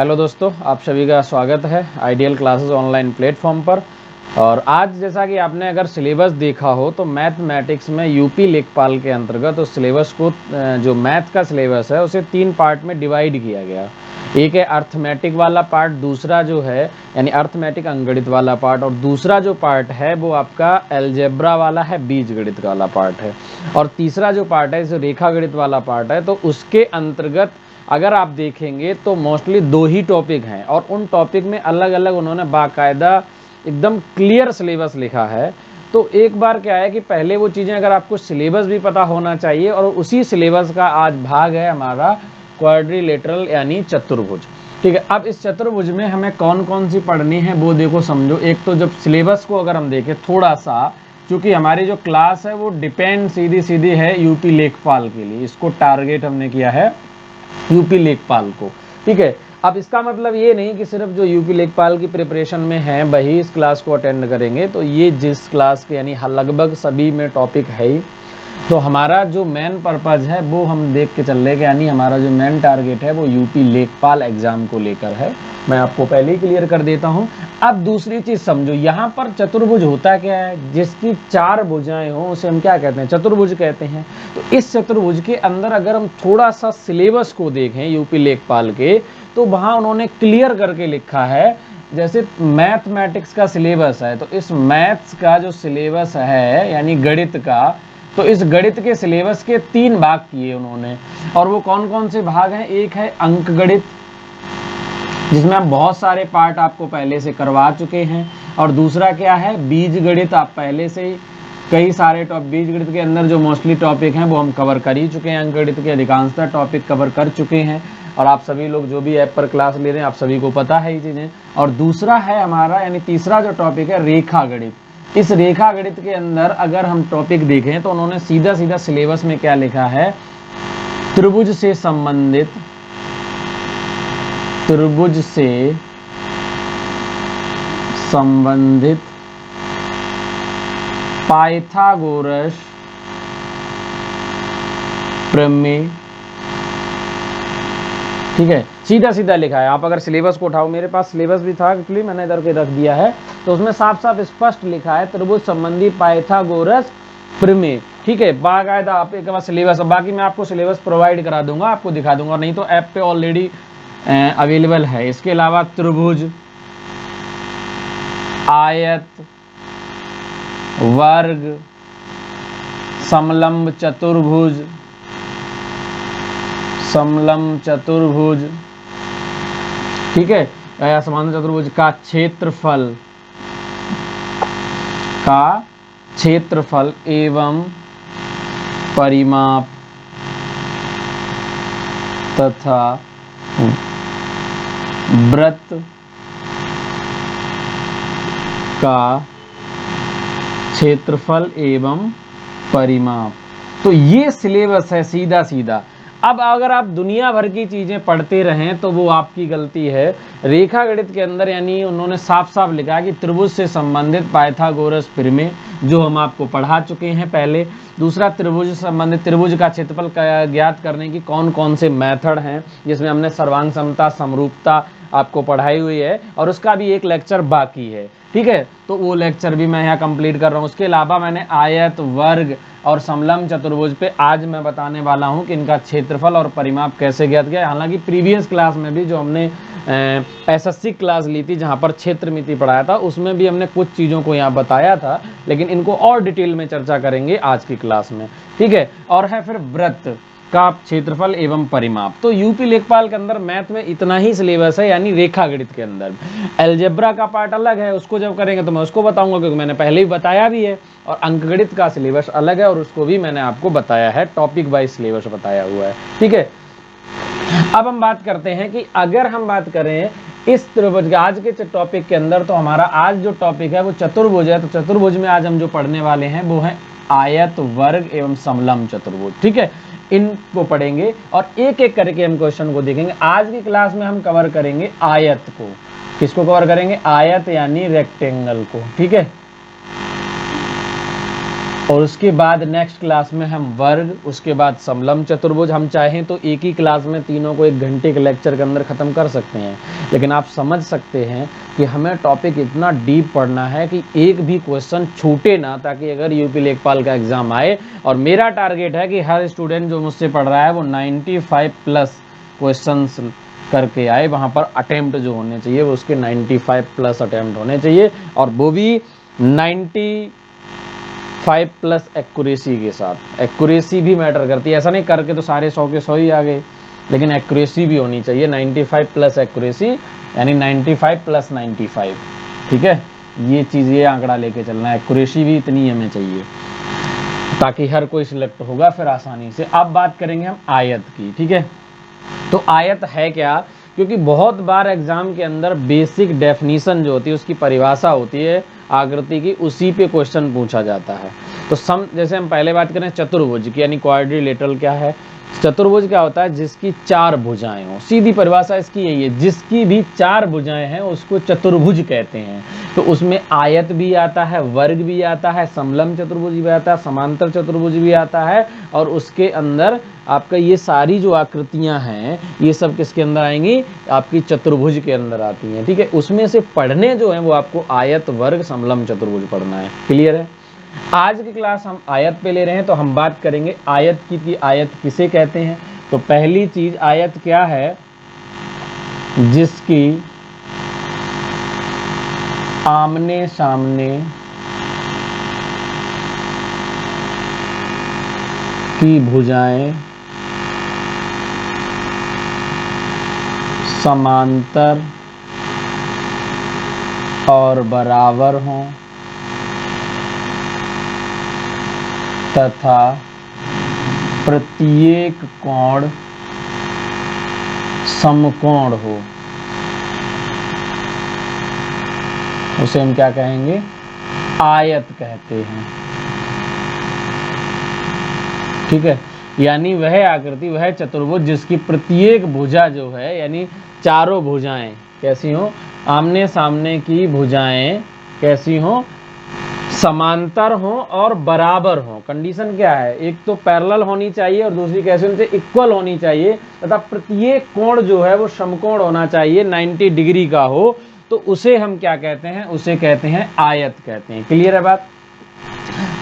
Hello दोस्तों, आप सभी का स्वागत है आइडियल क्लासेस ऑनलाइन प्लेटफॉर्म पर। और आज जैसा कि आपने अगर सिलेबस देखा हो तो मैथमेटिक्स में यूपी लेखपाल के अंतर्गत उस सिलेबस को जो मैथ का सिलेबस है उसे 3 पार्ट में डिवाइड किया गया। एक है अर्थमेटिक वाला पार्ट, दूसरा जो है यानी अर्थमेटिक अंकगणित वाला पार्ट, और दूसरा जो पार्ट है वो आपका अलजेब्रा वाला है, बीजगणित वाला पार्ट है, और तीसरा जो पार्ट है जो रेखागणित वाला पार्ट है। तो उसके अंतर्गत अगर आप देखेंगे तो मोस्टली 2 ही टॉपिक हैं और उन टॉपिक में अलग अलग उन्होंने बाकायदा एकदम क्लियर सिलेबस लिखा है। तो एक बार क्या है कि पहले वो चीज़ें अगर आपको सिलेबस भी पता होना चाहिए, और उसी सिलेबस का आज भाग है हमारा क्वाड्रिलेटरल यानी चतुर्भुज। ठीक है, अब इस चतुर्भुज में हमें कौन कौन सी पढ़नी है वो देखो समझो। एक तो जब सिलेबस को अगर हम देखें थोड़ा सा, क्योंकि हमारी जो क्लास है वो डिपेंड सीधी सीधी है यूपी लेखपाल के लिए, इसको टारगेट हमने किया है यूपी लेखपाल को। ठीक है, अब इसका मतलब ये नहीं कि सिर्फ जो यूपी लेखपाल की प्रिपरेशन में हैं वही इस क्लास को अटेंड करेंगे। तो ये जिस क्लास के यानी लगभग सभी में टॉपिक है ही, तो हमारा जो मेन पर्पज़ है वो हम देख के चल रहे हैं, यानी हमारा जो मेन टारगेट है वो यूपी लेखपाल एग्जाम को लेकर है। मैं आपको पहले ही क्लियर कर देता हूं। अब दूसरी चीज समझो, यहाँ पर चतुर्भुज होता क्या है, जिसकी 4 भुजाएं हो उसे हम क्या कहते हैं, चतुर्भुज कहते हैं। तो इस चतुर्भुज के अंदर अगर हम थोड़ा सा सिलेबस को देखें यूपी लेखपाल के, तो वहां उन्होंने क्लियर करके लिखा है। जैसे मैथमेटिक्स का सिलेबस है, तो इस मैथ्स का जो सिलेबस है यानी गणित का, तो इस गणित के सिलेबस के 3 भाग किए उन्होंने। और वो कौन कौन से भाग हैं? एक है अंक गणित, जिसमें हम बहुत सारे पार्ट आपको पहले से करवा चुके हैं, और दूसरा क्या है, बीज गणित। आप पहले से ही कई सारे बीज गणित के अंदर जो मोस्टली टॉपिक हैं वो हम कवर कर ही चुके हैं, अंक गणित के अधिकांशतः टॉपिक कवर कर चुके हैं, और आप सभी लोग जो भी ऐप पर क्लास ले रहे हैं आप सभी को पता है ये चीज़ें। और दूसरा है हमारा यानी तीसरा जो टॉपिक है रेखा गणित। इस रेखा गणित के अंदर अगर हम टॉपिक देखें तो उन्होंने सीधा सीधा सिलेबस में क्या लिखा है, त्रिभुज से संबंधित पाइथागोरस प्रमेय। ठीक है, सीधा सीधा लिखा है। आप अगर सिलेबस को उठाओ, मेरे पास सिलेबस भी था एक्चुअली, मैंने इधर के रख दिया है, तो उसमें साफ साफ स्पष्ट लिखा है त्रिभुज संबंधी पाइथागोरस प्रमेय। ठीक है, बाकायदा आप एक बार सिलेबस, बाकी मैं आपको सिलेबस प्रोवाइड करा दूंगा, आपको दिखा दूंगा, नहीं तो ऐप पे ऑलरेडी अवेलेबल है। इसके अलावा त्रिभुज, आयत, वर्ग, समलंब चतुर्भुज, ठीक है, समांतर चतुर्भुज का क्षेत्रफल एवं परिमाप तथा वृत्त का क्षेत्रफल एवं परिमाप। तो ये सिलेबस है सीधा सीधा। अब अगर आप दुनिया भर की चीज़ें पढ़ते रहें तो वो आपकी गलती है। रेखा गणित के अंदर यानी उन्होंने साफ साफ लिखा है कि त्रिभुज से संबंधित पाइथागोरस प्रमेय, जो हम आपको पढ़ा चुके हैं पहले। दूसरा, त्रिभुज से संबंधित त्रिभुज का क्षेत्रफल ज्ञात करने की कौन कौन से मेथड हैं, जिसमें हमने सर्वांग समता, समरूपता आपको पढ़ाई हुई है, और उसका भी एक लेक्चर बाकी है। ठीक है, तो वो लेक्चर भी मैं यहाँ कंप्लीट कर रहा हूँ। उसके अलावा मैंने आयत, वर्ग और समलंब चतुर्भुज पे आज मैं बताने वाला हूँ कि इनका क्षेत्रफल और परिमाप कैसे ज्ञात किया। हालांकि प्रीवियस क्लास में भी जो हमने एसएससी क्लास ली थी जहाँ पर क्षेत्रमिति पढ़ाया था, उसमें भी हमने कुछ चीज़ों को यहाँ बताया था, लेकिन इनको और डिटेल में चर्चा करेंगे आज की क्लास में। ठीक है, और है फिर वृत्त का क्षेत्रफल एवं परिमाप। तो यूपी लेखपाल के अंदर मैथ में इतना ही सिलेबस है, यानी रेखा गणित के अंदर। अलजेब्रा का पार्ट अलग है, उसको जब करेंगे तो मैं उसको बताऊंगा, क्योंकि मैंने पहले ही बताया भी है। और अंकगणित का सिलेबस अलग है, और उसको भी मैंने आपको बताया है, टॉपिक वाइज सिलेबस बताया हुआ है। ठीक है, अब हम बात करते हैं कि अगर हम बात करें इस त्रिभुज आज के टॉपिक के अंदर, तो हमारा आज जो टॉपिक है वो चतुर्भुज है। तो चतुर्भुज में आज हम जो पढ़ने वाले हैं वो है आयत, वर्ग एवं समलंब चतुर्भुज। ठीक है, इनको पढ़ेंगे और एक एक करके हम क्वेश्चन को देखेंगे। आज की क्लास में हम कवर करेंगे आयत को। किसको कवर करेंगे? आयत यानी रेक्टेंगल को। ठीक है, और उसके बाद नेक्स्ट क्लास में हम वर्ग, उसके बाद समलम चतुर्भुज। हम चाहें तो एक ही क्लास में तीनों को 1 घंटे के लेक्चर के अंदर ख़त्म कर सकते हैं, लेकिन आप समझ सकते हैं कि हमें टॉपिक इतना डीप पढ़ना है कि एक भी क्वेश्चन छूटे ना, ताकि अगर यूपी लेखपाल का एग्ज़ाम आए, और मेरा टारगेट है कि हर स्टूडेंट जो मुझसे पढ़ रहा है वो 95 प्लस क्वेश्चंस करके आए। वहाँ पर अटेम्प्ट जो होने चाहिए वो उसके 95 प्लस अटेम्प्ट होने चाहिए, और वो भी 95 प्लस एक्यूरेसी के साथ। एक्यूरेसी भी मैटर करती है, ऐसा नहीं करके तो सारे 100 के 100 ही आ गए, लेकिन एक्यूरेसी भी होनी चाहिए। 95 प्लस एक्यूरेसी यानी 95 प्लस 95, ठीक है। ये चीज़, ये आंकड़ा लेके चलना है, एक्यूरेसी भी इतनी हमें चाहिए ताकि हर कोई सिलेक्ट होगा फिर आसानी से। अब बात करेंगे हम आयत की, ठीक है। तो आयत है क्या, क्योंकि बहुत बार एग्जाम के अंदर बेसिक डेफिनीशन जो होती है, उसकी परिभाषा होती है आकृति की, उसी पे क्वेश्चन पूछा जाता है। तो जैसे हम पहले बात करें चतुर्भुज की, यानी क्वाड्रिलेटरल क्या है। चतुर्भुज क्या होता है, जिसकी 4 भुजाएं हो। सीधी परिभाषा इसकी यही है, जिसकी भी 4 भुजाएं हैं उसको चतुर्भुज कहते हैं। तो उसमें आयत भी आता है, वर्ग भी आता है, समलम चतुर्भुज भी आता है, समांतर चतुर्भुज भी आता है, और उसके अंदर आपका ये सारी जो आकृतियां हैं ये सब किसके अंदर आएंगी, आपकी चतुर्भुज के अंदर आती हैं, ठीक है। उसमें से पढ़ने जो है वो आपको आयत, वर्ग, समलम चतुर्भुज पढ़ना है। क्लियर है। आज की क्लास हम आयत पे ले रहे हैं, तो हम बात करेंगे आयत की कि आयत किसे कहते हैं। तो पहली चीज, आयत क्या है, जिसकी आमने सामने की भुजाएं समांतर और बराबर हों तथा प्रत्येक कोण समकोण हो, उसे हम क्या कहेंगे, आयत कहते हैं, ठीक है। यानी वह आकृति, वह चतुर्भुज जिसकी प्रत्येक भुजा जो है, यानी चारों भुजाएं कैसी हो, आमने सामने की भुजाएं कैसी हो, समांतर हो और बराबर हो। कंडीशन क्या है, एक तो पैरेलल होनी चाहिए और दूसरी कैसे होनी चाहिए, इक्वल होनी चाहिए, तथा प्रत्येक कोण जो है वो समकोण होना चाहिए, 90 डिग्री का हो। तो उसे हम क्या कहते हैं, उसे कहते हैं आयत कहते हैं। क्लियर है बात।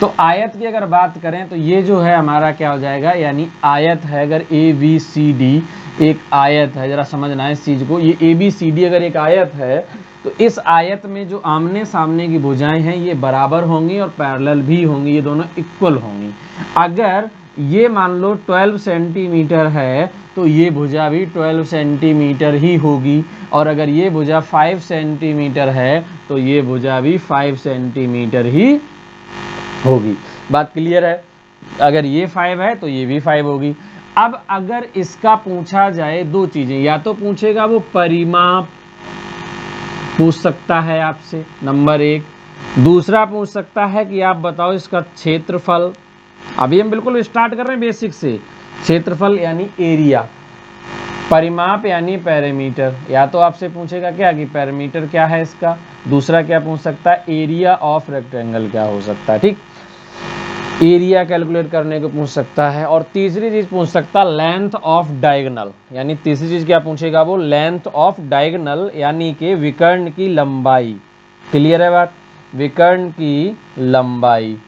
तो आयत की अगर बात करें तो ये जो है हमारा क्या हो जाएगा, यानी आयत है, अगर ABCD एक आयत है, जरा समझना है इस चीज को, ये ABCD अगर एक आयत है, तो इस आयत में जो आमने सामने की भुजाएं हैं ये बराबर होंगी और पैरेलल भी होंगी, ये दोनों इक्वल होंगी। अगर ये मान लो 12 सेंटीमीटर है तो ये भुजा भी 12 सेंटीमीटर ही होगी, और अगर ये भुजा 5 सेंटीमीटर है तो ये भुजा भी 5 सेंटीमीटर ही होगी। बात क्लियर है। अगर ये 5 है तो ये भी 5 होगी। अब अगर इसका पूछा जाए दो चीजें, या तो पूछेगा वो परिमाप पूछ सकता है आपसे, नंबर 1। दूसरा पूछ सकता है कि आप बताओ इसका क्षेत्रफल। अभी हम बिल्कुल स्टार्ट कर रहे हैं बेसिक से। क्षेत्रफल यानी एरिया, परिमाप यानी पैरामीटर। या तो आपसे पूछेगा क्या कि पैरामीटर क्या है इसका, दूसरा क्या पूछ सकता है, एरिया ऑफ रेक्टेंगल क्या हो सकता है, ठीक, एरिया कैलकुलेट करने को पूछ सकता है। और तीसरी चीज पूछ सकता है लेंथ ऑफ डायगोनल, यानी तीसरी चीज क्या पूछेगा वो, लेंथ ऑफ डायगोनल यानी कि विकर्ण की लंबाई। क्लियर है बात, विकर्ण की लंबाई।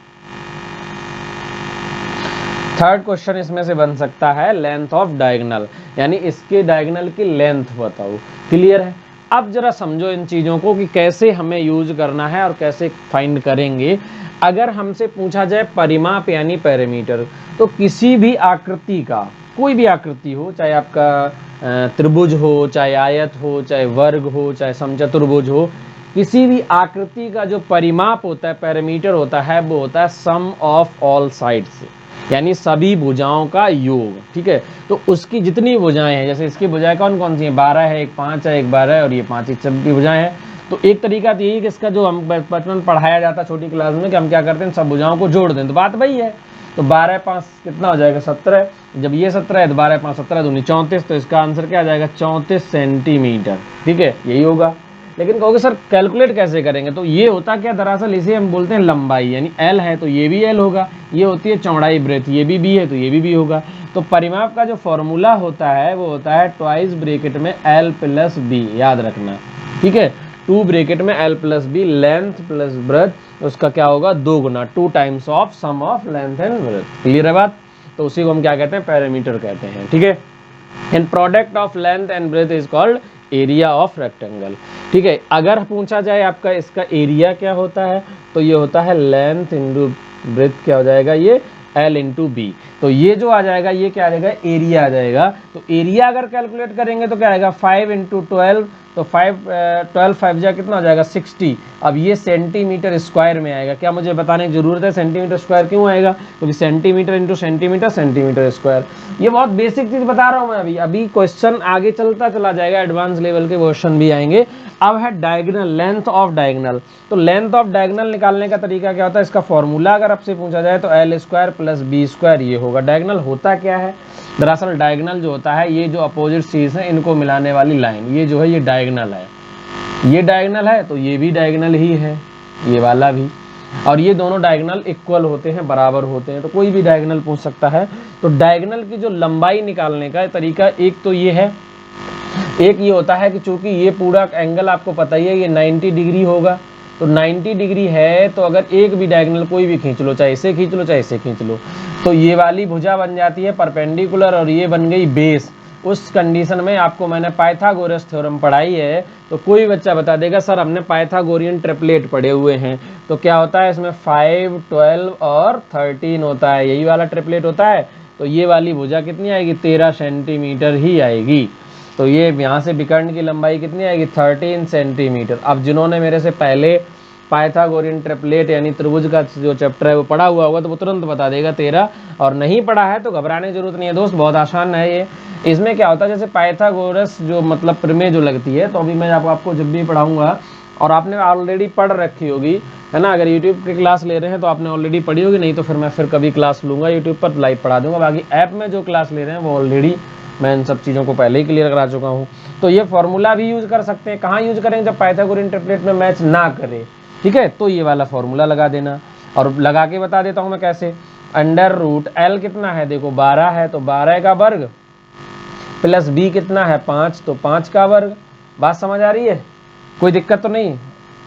थर्ड क्वेश्चन इसमें से बन सकता है लेंथ ऑफ डायगोनल, यानी इसके डायगोनल की लेंथ बताओ। क्लियर है। अब जरा समझो इन चीजों को कि कैसे हमें यूज करना है और कैसे फाइंड करेंगे। अगर हमसे पूछा जाए परिमाप यानी पैरामीटर, तो किसी भी आकृति का, कोई भी आकृति हो, चाहे आपका त्रिभुज हो, चाहे आयत हो, चाहे वर्ग हो, चाहे समचतुर्भुज हो, किसी भी आकृति का जो परिमाप होता है, पैरामीटर होता है, वो होता है सम ऑफ ऑल साइड्स, यानी सभी भुजाओं का योग, ठीक है। तो उसकी जितनी भुजाएं हैं, जैसे इसकी भुजाएं कौन कौन सी हैं, 12 है, एक 5 है, एक 12 है, और ये 5 ही सबकी भुजाएं हैं। तो एक तरीका तो यही कि इसका जो हम बचपन में पढ़ाया जाता छोटी क्लास में, कि हम क्या करते हैं, सब भुजाओं को जोड़ दें, तो बात वही है। तो 12 5 कितना हो जाएगा, 17। जब ये 17 है तो 12 5 17 दूनी 34, तो इसका आंसर क्या आ जाएगा, 34 सेंटीमीटर, ठीक है, यही होगा। लेकिन कहोगे सर कैलकुलेट कैसे करेंगे, तो ये होता क्या दरअसल, इसे हम बोलते हैं लंबाई, यानी एल है तो ये भी एल होगा, ये होती है चौड़ाई ब्रेथ, ये भी बी है तो ये भी बी होगा। तो परिमाप का जो फॉर्मूला होता है वो होता है ट्वाइस ब्रैकेट में एल प्लस बी, याद रखना, ठीक है। 2 ब्रैकेट में L plus B, length plus breadth, उसका क्या होगा 2 गुना, 2 times of sum of length and breadth. Clear है बात, तो उसी को हम क्या कहते हैं, पैरामीटर कहते हैं, ठीक है। And product of length and breadth is called area of rectangle, ठीक है। अगर पूछा जाए आपका इसका एरिया क्या होता है, तो ये होता है लेंथ इंटू ब्रेथ, क्या हो जाएगा ये एल इंटू बी। तो ये जो आ जाएगा ये क्या आ जाएगा, एरिया आ जाएगा। तो एरिया अगर कैलकुलेट करेंगे तो क्या आएगा 5 इंटू 12, तो 12 5 जा कितना हो जाएगा 60। अब ये सेंटीमीटर स्क्वायर में आएगा, क्या मुझे बताने की जरूरत है सेंटीमीटर स्क्वायर क्यों आएगा, क्योंकि centimetre into centimetre, centimetre square. ये बहुत बेसिक चीज बता रहा हूं मैं, अभी अभी क्वेश्चन आगे चलता चला जाएगा, एडवांस लेवल के क्वेश्चन भी आएंगे। अब है डायगोनल, लेंथ ऑफ डायगोनल। तो लेंथ ऑफ डायगोनल निकालने का तरीका क्या होता है, इसका फॉर्मूला अगर आपसे पूछा जाए तो L square plus B square ये होगा। डायगोनल होता क्या है, दरअसल डायगोनल जो होता है, ये जो अपोजिट चीज है इनको मिलाने वाली लाइन, ये जो है ये डायगोनल है, ये डायगोनल है तो ये भी डायगोनल ही है, ये वाला भी, और ये दोनों डायगोनल इक्वल होते हैं, बराबर होते हैं, तो कोई भी डायगोनल पूछ सकता है। तो डायगोनल की जो लंबाई निकालने का तरीका एक तो ये है, एक ये होता है कि चूंकि ये पूरा एंगल आपको पता ही है ये 90 डिग्री होगा, तो 90 डिग्री है तो अगर एक भी डायगोनल कोई भी खींच लो, चाहे इसे खींच लो चाहे इसे खींच लो, तो ये वाली भुजा बन जाती है परपेंडिकुलर और ये बन गई बेस। उस कंडीशन में आपको मैंने पाइथागोरस थ्योरम पढ़ाई है, तो कोई बच्चा बता देगा सर हमने पाइथागोरियन ट्रिपलेट पढ़े हुए हैं, तो क्या होता है इसमें 5 12 और 13 होता है, यही वाला ट्रिपलेट होता है। तो ये वाली भुजा कितनी आएगी 13 सेंटीमीटर ही आएगी। तो ये यहाँ से विकर्ण की लंबाई कितनी आएगी 13 सेंटीमीटर। अब जिन्होंने मेरे से पहले पाइथागोरियन ट्रिपलेट यानी त्रिभुज का जो चैप्टर है वो पढ़ा हुआ होगा तो वो तुरंत बता देगा 13, और नहीं पढ़ा है तो घबराने की जरूरत नहीं है दोस्त, बहुत आसान है ये। इसमें क्या होता है जैसे पाइथागोरस जो मतलब प्रमेय जो लगती है, तो अभी मैं आपको जब भी पढ़ाऊंगा और आपने ऑलरेडी पढ़ रखी होगी, है ना, अगर यूट्यूब की क्लास ले रहे हैं तो आपने ऑलरेडी पढ़ी होगी, नहीं तो फिर मैं फिर कभी क्लास लूंगा यूट्यूब पर लाइव पढ़ा दूंगा। बाकी ऐप में जो क्लास ले रहे हैं वो ऑलरेडी मैं इन सब चीज़ों को पहले ही क्लियर करा चुका हूँ। तो ये फॉर्मूला भी यूज कर सकते हैं, कहाँ यूज करेंगे, जब पाइथागोरियन ट्रिपलेट में मैच ना करे, ठीक है, तो ये वाला फॉर्मूला लगा देना। और लगा के बता देता हूँ मैं कैसे, अंडर रूट एल कितना है देखो 12 है तो 12 का वर्ग प्लस बी कितना है 5 तो 5 का वर्ग। बात समझ आ रही है, कोई दिक्कत तो नहीं।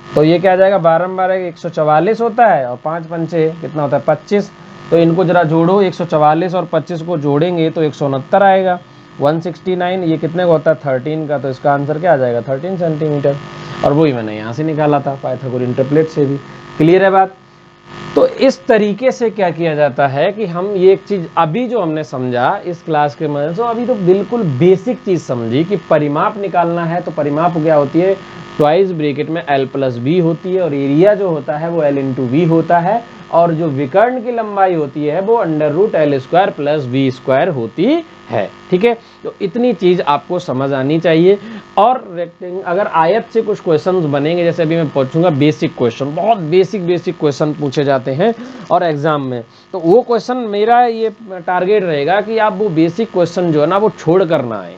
तो ये क्या आ जाएगा 12 12 144 होता है और 5 पंचे कितना होता है 25। तो इनको जरा जोड़ो, 144 और 25 को जोड़ेंगे तो 169 आएगा। 169 ये कितने का होता है 13 का, तो इसका आंसर क्या आ जाएगा 13 सेंटीमीटर। और वही मैंने यहाँ से निकाला था पाइथागोरियन ट्रिपलेट से भी। क्लियर है बात। तो इस तरीके से क्या किया जाता है कि हम ये एक चीज अभी जो हमने समझा इस क्लास के मदद से, अभी तो बिल्कुल बेसिक चीज समझी कि परिमाप निकालना है तो परिमाप क्या होती है, ट्वाइस ब्रैकेट में एल प्लस बी होती है, और एरिया जो होता है वो एल इंटू बी होता है, और जो विकर्ण की लंबाई होती है वो under root L square plus B square होती है, ठीक है। तो इतनी चीज आपको समझ आनी चाहिए। और अगर आयत से कुछ क्वेश्चंस बनेंगे, जैसे अभी मैं पूछूंगा बेसिक क्वेश्चन, बहुत बेसिक क्वेश्चन पूछे जाते हैं और एग्जाम में, तो वो क्वेश्चन मेरा ये टारगेट रहेगा कि आप वो बेसिक क्वेश्चन जो है ना वो छोड़ कर ना आए।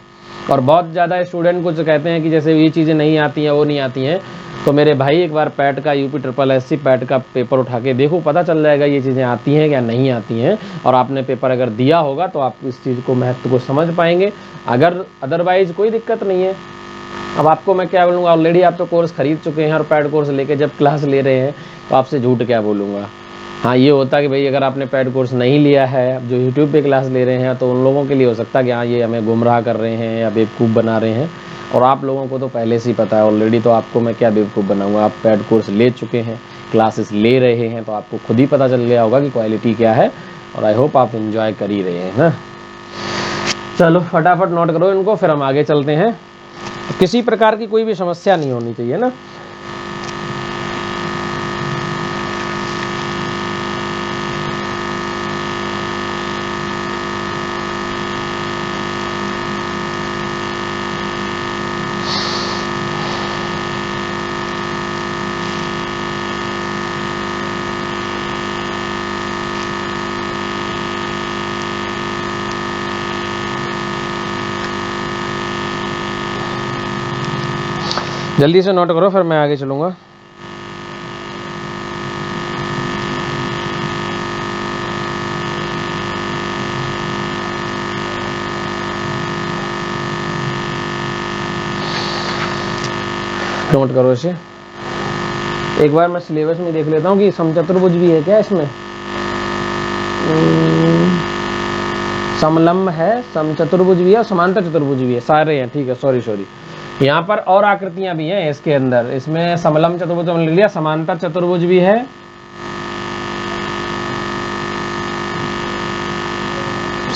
और बहुत ज़्यादा स्टूडेंट कुछ कहते हैं कि जैसे ये चीज़ें नहीं आती हैं वो नहीं आती हैं, तो मेरे भाई एक बार पैट का यूपी ट्रिपल एससी पैट का पेपर उठा के देखो, पता चल जाएगा ये चीज़ें आती हैं या नहीं आती हैं। और आपने पेपर अगर दिया होगा तो आप इस चीज़ को महत्व को समझ पाएंगे, अगर अदरवाइज कोई दिक्कत नहीं है। अब आपको मैं क्या बोलूँगा, ऑलरेडी आप तो कोर्स खरीद चुके हैं और पैड कोर्स लेके जब क्लास ले रहे हैं तो आपसे झूठ क्या बोलूँगा। हाँ ये होता कि भाई अगर आपने पैड कोर्स नहीं लिया है, अब जो यूट्यूब पे क्लास ले रहे हैं, तो उन लोगों के लिए हो सकता है कि हाँ ये हमें गुमराह कर रहे हैं या बेवकूफ़ बना रहे हैं, और आप लोगों को तो पहले से ही पता है ऑलरेडी, तो आपको मैं क्या बेवकूफ़ बनाऊँगा। आप पैड कोर्स ले चुके हैं, क्लासेस ले रहे हैं, तो आपको खुद ही पता चल गया होगा कि क्वालिटी क्या है, और आई होप आप इंजॉय कर ही रहे हैं ना। चलो फटाफट नोट करो इनको, फिर हम आगे चलते हैं। किसी प्रकार की कोई भी समस्या नहीं होनी चाहिए ना। जल्दी से नोट करो, फिर मैं आगे चलूँगा। नोट करो इसे। एक बार मैं सिलेबस में देख लेता हूँ कि समचतुर्भुज भी है क्या इसमें। समलंब है, समचतुर्भुज भी है और समांतर चतुर्भुज भी है, सारे हैं। ठीक है, सॉरी। यहाँ पर और आकृतियां भी हैं इसके अंदर। इसमें समलंब चतुर्भुज हमने लिया, समांतर चतुर्भुज भी है,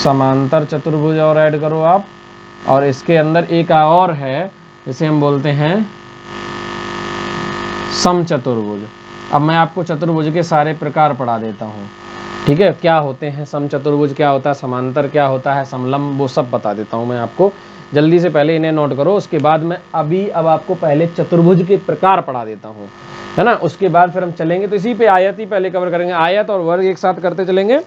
समांतर चतुर्भुज और ऐड करो आप। और इसके अंदर एक और है जिसे हम बोलते हैं समचतुर्भुज। अब मैं आपको चतुर्भुज के सारे प्रकार पढ़ा देता हूँ। ठीक है, क्या होते हैं समचतुर्भुज, क्या होता है समांतर, क्या होता है समलंब, वो सब बता देता हूँ मैं आपको। जल्दी से पहले इन्हें नोट करो, उसके बाद मैं अब आपको पहले चतुर्भुज के प्रकार पढ़ा देता हूँ, है ना। उसके बाद फिर हम चलेंगे तो इसी पे आयत ही पहले कवर करेंगे। आयत और वर्ग एक साथ करते चलेंगे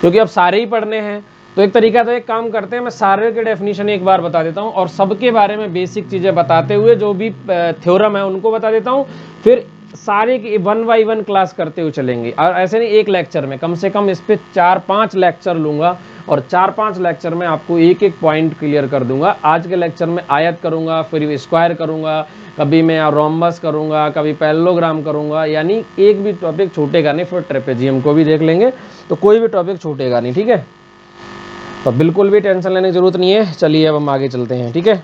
क्योंकि अब सारे ही पढ़ने हैं। तो एक तरीका, तो एक काम करते हैं, मैं सारे के डेफिनेशन एक बार बता देता हूँ और सबके बारे में बेसिक चीज़ें बताते हुए जो भी थ्योरम है उनको बता देता हूँ। फिर सारे की 1 बाय 1 क्लास करते हुए चलेंगे। और ऐसे नहीं, एक लेक्चर में कम से कम इस पे 4-5 लेक्चर लूँगा और 4-5 लेक्चर में आपको एक एक पॉइंट क्लियर कर दूंगा। आज के लेक्चर में आयत करूँगा, फिर स्क्वायर करूँगा, कभी मैं रोम्बस करूँगा, कभी पैरेललोग्राम करूँगा, यानी एक भी टॉपिक छूटेगा नहीं। फिर ट्रेपेजियम को भी देख लेंगे, तो कोई भी टॉपिक छूटेगा नहीं। ठीक है, तो बिल्कुल भी टेंशन लेने की जरूरत नहीं है। चलिए अब हम आगे चलते हैं। ठीक है,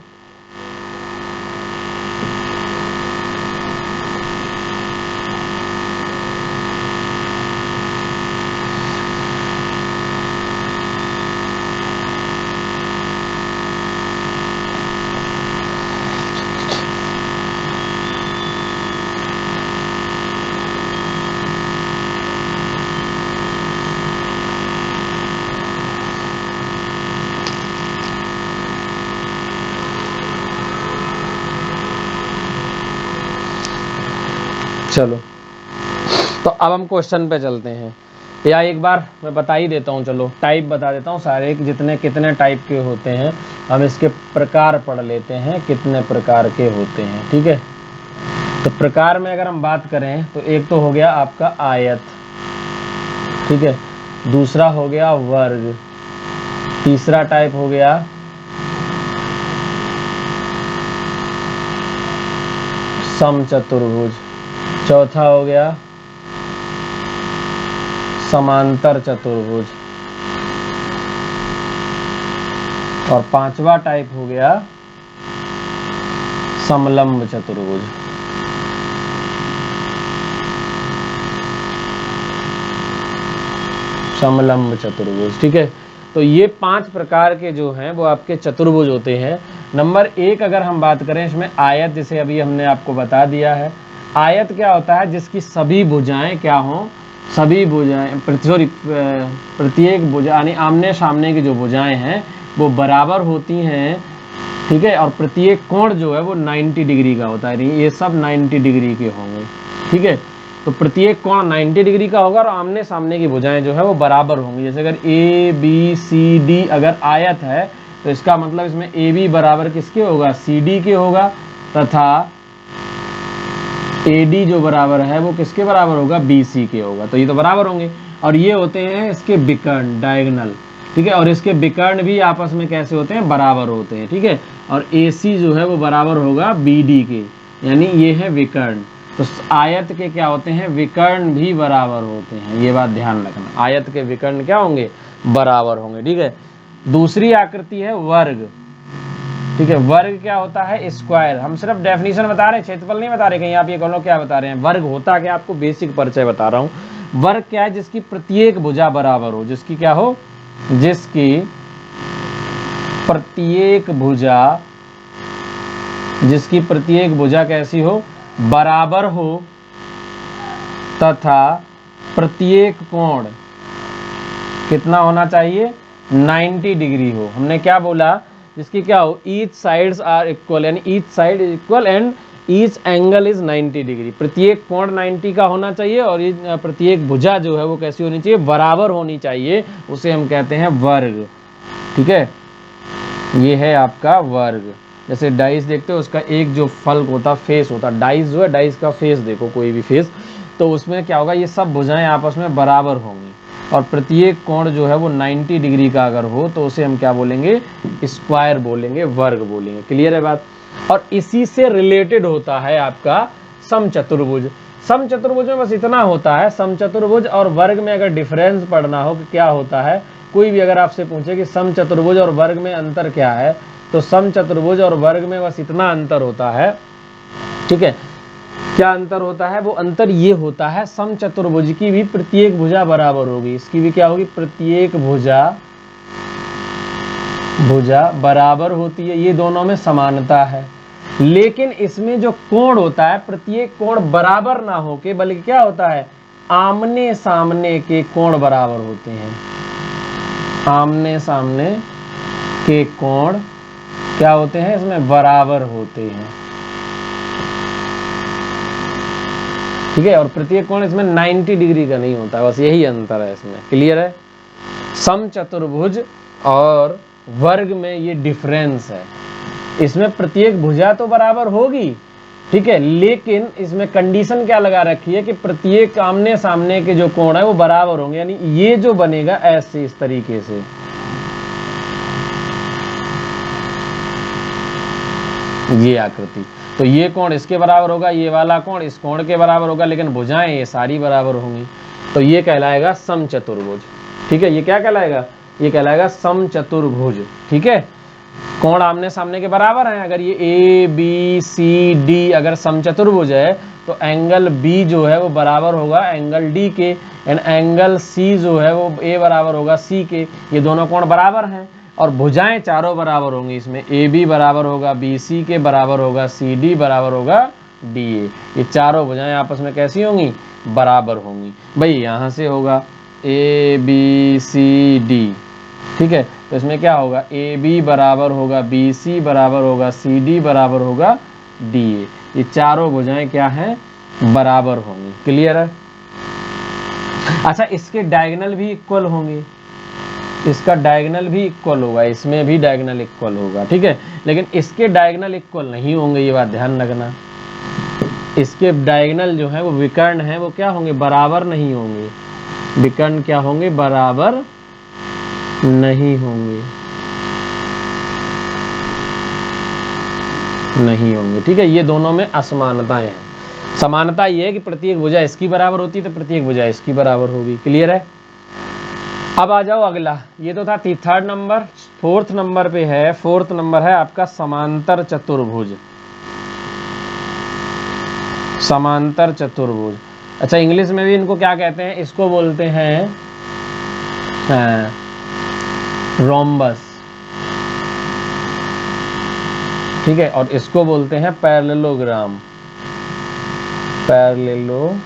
चलो तो अब हम क्वेश्चन पे चलते हैं। या एक बार मैं बता ही देता हूँ, चलो टाइप बता देता हूँ सारे, जितने कितने टाइप के होते हैं। हम इसके प्रकार पढ़ लेते हैं, कितने प्रकार के होते हैं। ठीक है, तो प्रकार में अगर हम बात करें तो एक तो हो गया आपका आयत, ठीक है, दूसरा हो गया वर्ग, तीसरा टाइप हो गया समचतुर्भुज, चौथा हो गया समांतर चतुर्भुज और पांचवा टाइप हो गया समलंब चतुर्भुज। समलंब चतुर्भुज, ठीक है। तो ये 5 प्रकार के जो हैं वो आपके चतुर्भुज होते हैं। नंबर 1 अगर हम बात करें इसमें आयत, जिसे अभी हमने आपको बता दिया है। आयत क्या होता है? जिसकी सभी भुजाएं क्या हों, सभी भुजाएं प्रत्येक भुजा यानी आमने सामने की जो भुजाएं हैं वो बराबर होती हैं, ठीक है। और प्रत्येक कोण जो है वो 90 डिग्री का होता है, ये सब 90 डिग्री के होंगे, ठीक है। तो प्रत्येक कोण 90 डिग्री का होगा और आमने सामने की भुजाएं जो है वो बराबर होंगी। जैसे अगर ए बी सी डी अगर आयत है तो इसका मतलब इसमें ए बी बराबर किसके होगा? सी डी के होगा, तथा ए डी जो बराबर है वो किसके बराबर होगा? बी सी के होगा। तो ये तो बराबर होंगे। और ये होते हैं इसके विकर्ण, डायगोनल, ठीक है। और इसके विकर्ण भी आपस में कैसे होते हैं? बराबर होते हैं, ठीक है। और ए सी जो है वो बराबर होगा बी डी के, यानी ये है विकर्ण। तो आयत के क्या होते हैं? विकर्ण भी बराबर होते हैं, ये बात ध्यान रखना। आयत के विकर्ण क्या होंगे? बराबर होंगे, ठीक है। दूसरी आकृति है वर्ग, ठीक है। वर्ग क्या होता है? स्क्वायर। हम सिर्फ डेफिनेशन बता रहे हैं, क्षेत्रफल नहीं बता रहे। कहीं आप ये कहो क्या बता रहे हैं, वर्ग होता क्या, आपको बेसिक परिचय बता रहा हूं। वर्ग क्या है? जिसकी प्रत्येक भुजा बराबर हो। जिसकी क्या हो? जिसकी प्रत्येक भुजा, जिसकी प्रत्येक भुजा कैसी हो? बराबर हो, तथा प्रत्येक कोण कितना होना चाहिए? 90 डिग्री हो। हमने क्या बोला? जिसकी क्या हो? ईच साइड्स आर इक्वल, यानी each side equal and each angle is 90 degree. प्रत्येक कोण 90 का होना चाहिए और प्रत्येक भुजा जो है वो कैसी होनी चाहिए? बराबर होनी चाहिए। उसे हम कहते हैं वर्ग, ठीक है। ये है आपका वर्ग। जैसे डाइस देखते हो, उसका एक जो फल्क होता, फेस होता, डाइस जो है, डाइस का फेस देखो, कोई भी फेस, तो उसमें क्या होगा, ये सब भुजाएं आपस में बराबर होंगी और प्रत्येक कोण जो है वो 90 डिग्री का अगर हो तो उसे हम क्या बोलेंगे, स्क्वायर बोलेंगे, वर्ग बोलेंगे। क्लियर है बात। और इसी से रिलेटेड होता है आपका समचतुर्भुज। समचतुर्भुज में बस इतना होता है, समचतुर्भुज और वर्ग में अगर डिफरेंस पढ़ना हो कि क्या होता है, कोई भी अगर आपसे पूछे कि समचतुर्भुज और वर्ग में अंतर क्या है, तो समचतुर्भुज और वर्ग में बस इतना अंतर होता है, ठीक है। क्या अंतर होता है, वो अंतर ये होता है, समचतुर्भुज की भी प्रत्येक भुजा बराबर होगी, इसकी भी क्या होगी, प्रत्येक भुजा बराबर होती है, ये दोनों में समानता है। लेकिन इसमें जो कोण होता है, प्रत्येक कोण बराबर ना होके बल्कि क्या होता है, आमने सामने के कोण बराबर होते हैं। आमने सामने के कोण क्या होते हैं, इसमें बराबर होते हैं, ठीक है। और प्रत्येक कोण इसमें 90 डिग्री का नहीं होता, बस यही अंतर है इसमें। क्लियर है। समचतुर्भुज और वर्ग में ये डिफरेंस है, इसमें प्रत्येक भुजा तो बराबर होगी, ठीक है, लेकिन इसमें कंडीशन क्या लगा रखी है कि प्रत्येक आमने सामने के जो कोण है वो बराबर होंगे, यानी ये जो बनेगा ऐसे, इस तरीके से, ये आकृति, तो ये कोण इसके बराबर होगा, ये वाला कोण इस कोण के बराबर होगा, लेकिन भुजाएं ये सारी बराबर होंगी, तो ये कहलाएगा समचतुर्भुज, ठीक है। ये क्या कहलाएगा, ये कहलाएगा समचतुर्भुज, ठीक है। कोण आमने सामने के बराबर हैं, अगर ये ए बी सी डी अगर समचतुर्भुज है तो एंगल बी जो है वो बराबर होगा एंगल डी के, एंड एंगल सी जो है वो ए बराबर होगा सी के, ये दोनों कोण बराबर हैं और भुजाएं चारों बराबर होंगी, इसमें ए बी बराबर होगा बी सी के बराबर होगा, सी डी बराबर होगा डी ए, ये चारों भुजाएं आपस में कैसी होंगी, बराबर होंगी। भाई यहाँ से होगा ए बी सी डी, ठीक है, तो इसमें क्या होगा, ए बी बराबर होगा बी सी बराबर होगा सी डी बराबर होगा डी ए, ये चारों भुजाएं क्या हैं, बराबर होंगी। क्लियर है। अच्छा, इसके डायगोनल भी इक्वल होंगे, इसका डायगोनल भी इक्वल होगा, इसमें भी डायगोनल इक्वल होगा, ठीक है, लेकिन इसके डायगोनल इक्वल नहीं होंगे, ये बात ध्यान रखना। इसके डायगोनल जो है वो विकर्ण है, वो क्या होंगे, बराबर नहीं होंगे, विकर्ण क्या होंगे, बराबर नहीं होंगे, नहीं होंगे, ठीक है। ये दोनों में असमानताएं हैं। समानता ये है कि प्रत्येक भुजा इसकी बराबर होती है तो प्रत्येक भुजा इसकी बराबर होगी। क्लियर है। अब आ जाओ अगला, ये तो था थर्ड नंबर, फोर्थ नंबर पे है, फोर्थ नंबर है आपका समांतर चतुर्भुज। समांतर चतुर्भुज, अच्छा इंग्लिश में भी इनको क्या कहते हैं, इसको बोलते हैं रोम्बस, ठीक है, और इसको बोलते हैं पैरेललोग्राम, पैरेललोग्राम,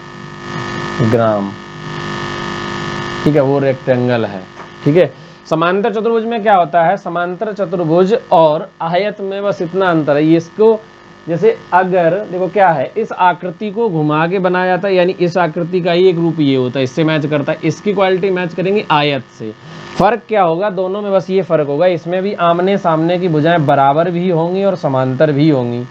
ठीक है, वो रेक्टेंगल है, ठीक है। समांतर चतुर्भुज में क्या होता है, समांतर चतुर्भुज और आयत में बस इतना अंतर है, इसको जैसे अगर देखो क्या है, इस आकृति को घुमा के बनाया जाता है, यानी इस आकृति का ही एक रूप ये होता है, इससे मैच करता है, इसकी क्वालिटी मैच करेंगे आयत से। फर्क क्या होगा दोनों में, बस ये फर्क होगा, इसमें भी आमने सामने की भुजाएं बराबर भी होंगी और समांतर भी होंगी।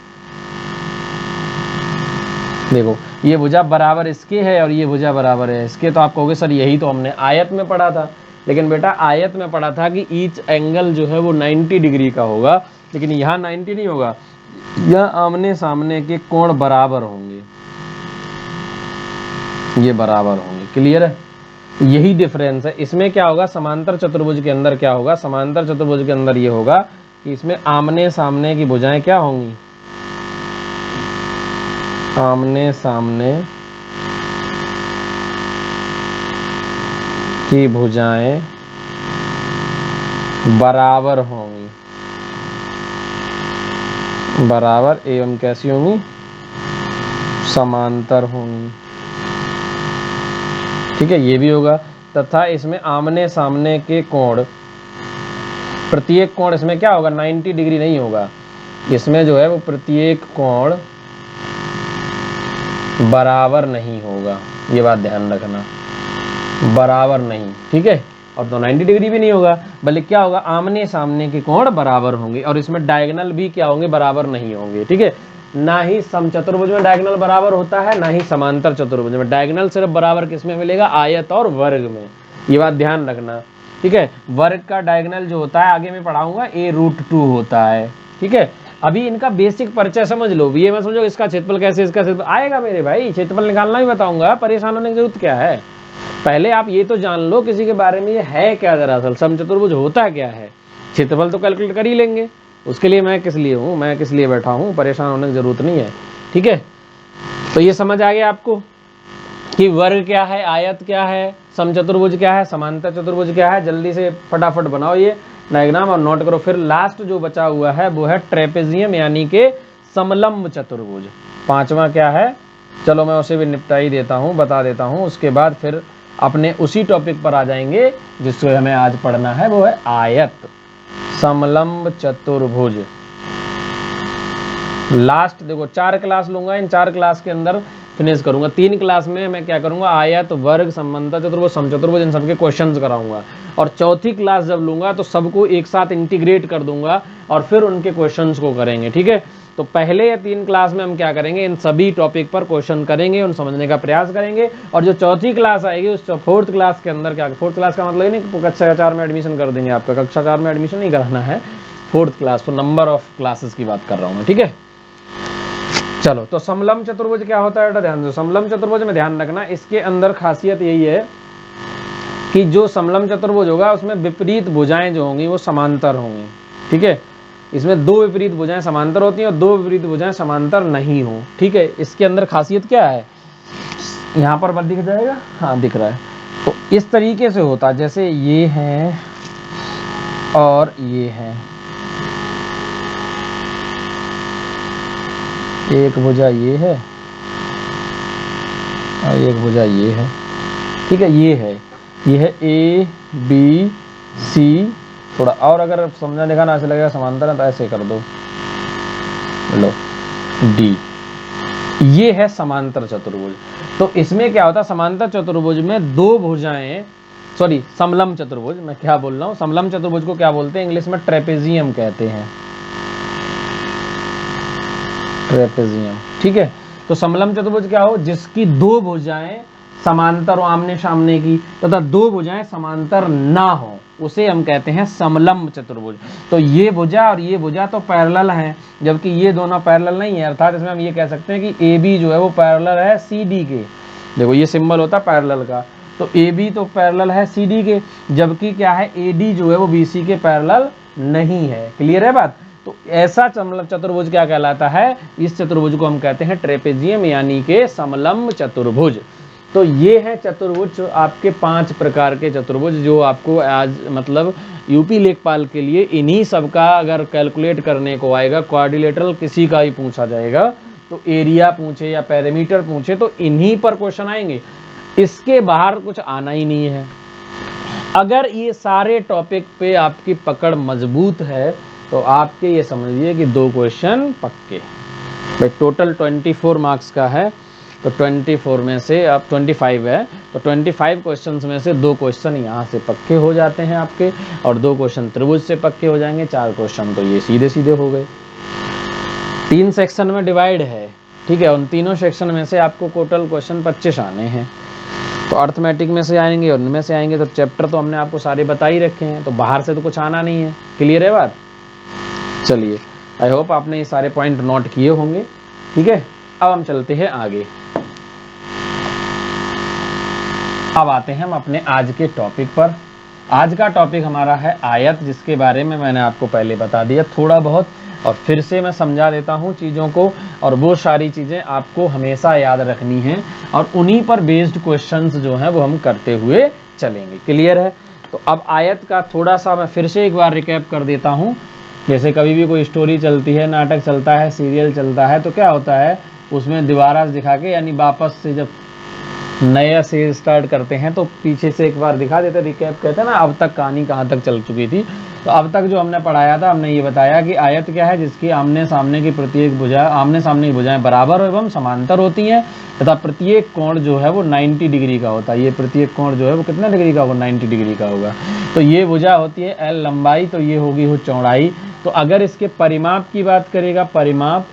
देखो ये भुजा बराबर इसके है और ये भुजा बराबर है इसके, तो आप कहोगे सर यही तो हमने आयत में पढ़ा था, लेकिन बेटा आयत में पढ़ा था कि ईच एंगल जो है वो 90 डिग्री का होगा, लेकिन यहाँ 90 नहीं होगा, यहाँ आमने सामने के कोण बराबर होंगे, ये बराबर होंगे। क्लियर है। यही डिफरेंस है। इसमें क्या होगा, समांतर चतुर्भुज के अंदर क्या होगा, समांतर चतुर्भुज के अंदर ये होगा कि इसमें आमने सामने की भुजाएं क्या होंगी, आमने सामने की भुजाएं बराबर होंगी, बराबर एवं कैसी होंगी, समांतर होंगी, ठीक है, ये भी होगा। तथा इसमें आमने सामने के कोण, प्रत्येक कोण इसमें क्या होगा, 90 डिग्री नहीं होगा, इसमें जो है वो प्रत्येक कोण बराबर नहीं होगा, ये बात ध्यान रखना, बराबर नहीं, ठीक है, और तो 90 डिग्री भी नहीं होगा, बल्कि क्या होगा, आमने सामने के कोण बराबर होंगे और इसमें डायगोनल भी क्या होंगे, बराबर नहीं होंगे। ठीक है, ना ही समचतुर्भुज में डायगोनल बराबर होता है, ना ही समांतर चतुर्भुज में। डायगोनल सिर्फ बराबर किसमें मिलेगा, आयत और वर्ग में, ये बात ध्यान रखना। ठीक है, वर्ग का डायगोनल जो होता है आगे मैं पढ़ाऊंगा a√2 होता है। ठीक है, अभी इनका बेसिक परिचय समझ लो, ये मत समझो इसका क्षेत्रफल कैसे, इसका क्षेत्रफल आएगा मेरे भाई, क्षेत्रफल निकालना भी बताऊंगा, परेशान होने की जरूरत क्या है। पहले आप ये तो जान लो किसी के बारे में ये है क्या दरअसल, समचतुर्भुज होता क्या है। क्षेत्रफल तो कैलकुलेट कर ही लेंगे, उसके लिए मैं किस लिए हूँ, मैं किस लिए बैठा हूँ, परेशान होने की जरूरत नहीं है। ठीक है, तो ये समझ आ गया आपको कि वर्ग क्या है, आयत क्या है, समचतुर्भुज क्या है, समांतर चतुर्भुज क्या है। जल्दी से फटाफट बनाओ ये डायग्राम और नोट करो। फिर लास्ट जो बचा हुआ है वो है ट्रेपेजियम यानी कि समलंब चतुर्भुज। पांचवा क्या है, चलो मैं उसे भी निपटा ही देता हूँ, बता देता हूँ, उसके बाद फिर अपने उसी टॉपिक पर आ जाएंगे जिसको हमें आज पढ़ना है, वो है आयत समलंब चतुर्भुज। लास्ट देखो 4 क्लास लूंगा, इन 4 क्लास के अंदर फिनिश करूंगा। 3 क्लास में मैं क्या करूंगा, आयत वर्ग समंतर चतुर्भुज समचतुर्भुज इन सबके क्वेश्चंस कराऊंगा, और चौथी क्लास जब लूंगा तो सबको एक साथ इंटीग्रेट कर दूंगा और फिर उनके क्वेश्चंस को करेंगे। ठीक है, तो पहले या 3 क्लास में हम क्या करेंगे, इन सभी टॉपिक पर क्वेश्चन करेंगे, उन समझने का प्रयास करेंगे, और जो चौथी क्लास आएगी उस 4th क्लास के अंदर क्या, 4th क्लास का मतलब नहीं कक्षा 4 में एडमिशन कर देंगे आपका, कक्षा 4 में एडमिशन नहीं कराना है, 4th क्लास, तो नंबर ऑफ क्लासेस की बात कर रहा हूँ मैं। ठीक है, चलो तो समलंब चतुर्भुज क्या होता है बेटा, ध्यान दो। समलंब चतुर्भुज में ध्यान रखना, इसके अंदर खासियत यही है कि जो समलंब चतुर्भुज होगा उसमें विपरीत भुजाएं जो होंगी वो समांतर होंगी। ठीक है, इसमें 2 विपरीत भुजाएं समांतर होती हैं और 2 विपरीत भुजाएं समांतर नहीं हो। ठीक है, इसके अंदर खासियत क्या है, यहाँ पर बल दिख जाएगा, हाँ दिख रहा है। तो इस तरीके से होता है, जैसे ये है और ये है, एक भुजा ये है और एक भुजा ये है। ठीक है, ये है ए बी सी, थोड़ा और अगर समझा दिखाना ऐसे लगेगा समांतर है तो ऐसे कर दो, लो डी, ये है समांतर चतुर्भुज। तो इसमें क्या होता है, समांतर चतुर्भुज में 2 भुजाएं, सॉरी समलंब चतुर्भुज, मैं क्या बोल रहा हूँ, समलंब चतुर्भुज को क्या बोलते हैं, इंग्लिश में ट्रेपेजियम कहते हैं, ट्रेपेजियम। ठीक है, तो समलंब चतुर्भुज क्या हो, जिसकी 2 भुजाएं समांतर हो, आमने सामने की, तथा 2 भुजाएं समांतर ना हो, उसे हम कहते हैं समलंब चतुर्भुज। तो ये भुजा और ये भुजा तो पैरेलल हैं, जबकि ये दोनों पैरेलल नहीं है, अर्थात इसमें हम ये कह सकते हैं कि ए बी जो है वो पैरेलल है सी डी के। देखो ये सिंबल होता है पैरेलल का, तो ए बी तो पैरेलल है सी डी के, जबकि क्या है, ए डी जो है वो बी सी के पैरेलल नहीं है। क्लियर है बात। तो ऐसा चतुर्भुज क्या कहलाता है, इस चतुर्भुज को हम कहते हैं ट्रेपेजियम यानी के समलंब चतुर्भुज। तो ये है चतुर्भुज, आपके 5 प्रकार के चतुर्भुज जो आपको आज मतलब यूपी लेखपाल के लिए इन्हीं सब का अगर कैलकुलेट करने को आएगा, क्वाड्रिलेटरल किसी का ही पूछा जाएगा, तो एरिया पूछे या पैरामीटर पूछे तो इन्हीं पर क्वेश्चन आएंगे, इसके बाहर कुछ आना ही नहीं है। अगर ये सारे टॉपिक पे आपकी पकड़ मजबूत है तो आपके ये समझिए कि 2 क्वेश्चन पक्के। भाई टोटल 24 मार्क्स का है, तो 24 में से अब 25 है, तो 25 क्वेश्चंस में से 2 क्वेश्चन यहाँ से पक्के हो जाते हैं आपके, और 2 क्वेश्चन त्रिभुज से पक्के हो जाएंगे, 4 क्वेश्चन तो ये सीधे सीधे हो गए। 3 सेक्शन में डिवाइड है। ठीक है, उन तीनों सेक्शन में से आपको टोटल क्वेश्चन 25 आने हैं, तो अर्थमेटिक में से आएंगे और उनमें से आएंगे, तो चैप्टर तो हमने आपको सारे बता ही रखे हैं, तो बाहर से तो कुछ आना नहीं है। क्लियर है बात। चलिए, आई होप आपने ये सारे पॉइंट नोट किए होंगे। ठीक है, अब हम चलते हैं आगे। अब आते हैं हम अपने आज के टॉपिक पर। आज का टॉपिक हमारा है आयत, जिसके बारे में मैंने आपको पहले बता दिया थोड़ा बहुत, और फिर से मैं समझा देता हूँ चीज़ों को, और वो सारी चीज़ें आपको हमेशा याद रखनी हैं, और उन्हीं पर बेस्ड क्वेश्चंस जो हैं वो हम करते हुए चलेंगे। क्लियर है। तो अब आयत का थोड़ा सा मैं फिर से एक बार रिकैप कर देता हूँ। जैसे कभी भी कोई स्टोरी चलती है, नाटक चलता है, सीरियल चलता है, तो क्या होता है, उसमें दोबारा दिखा के, यानी वापस से जब नया सीरीज स्टार्ट करते हैं तो पीछे से एक बार दिखा देते, रिकैप कहते हैं ना, अब तक कहानी कहाँ तक चल चुकी थी। तो अब तक जो हमने पढ़ाया था, हमने ये बताया कि आयत क्या है, जिसकी आमने सामने की प्रत्येक भुजा, आमने सामने की भुजाएं बराबर एवं समांतर होती हैं तथा प्रत्येक कोण जो है वो 90 डिग्री का होता है। ये प्रत्येक कोण जो है वो कितना डिग्री का होगा, 90 डिग्री का होगा। तो ये भुजा होती है एल लंबाई, तो ये होगी वो चौड़ाई। तो अगर इसके परिमाप की बात करेगा, परिमाप,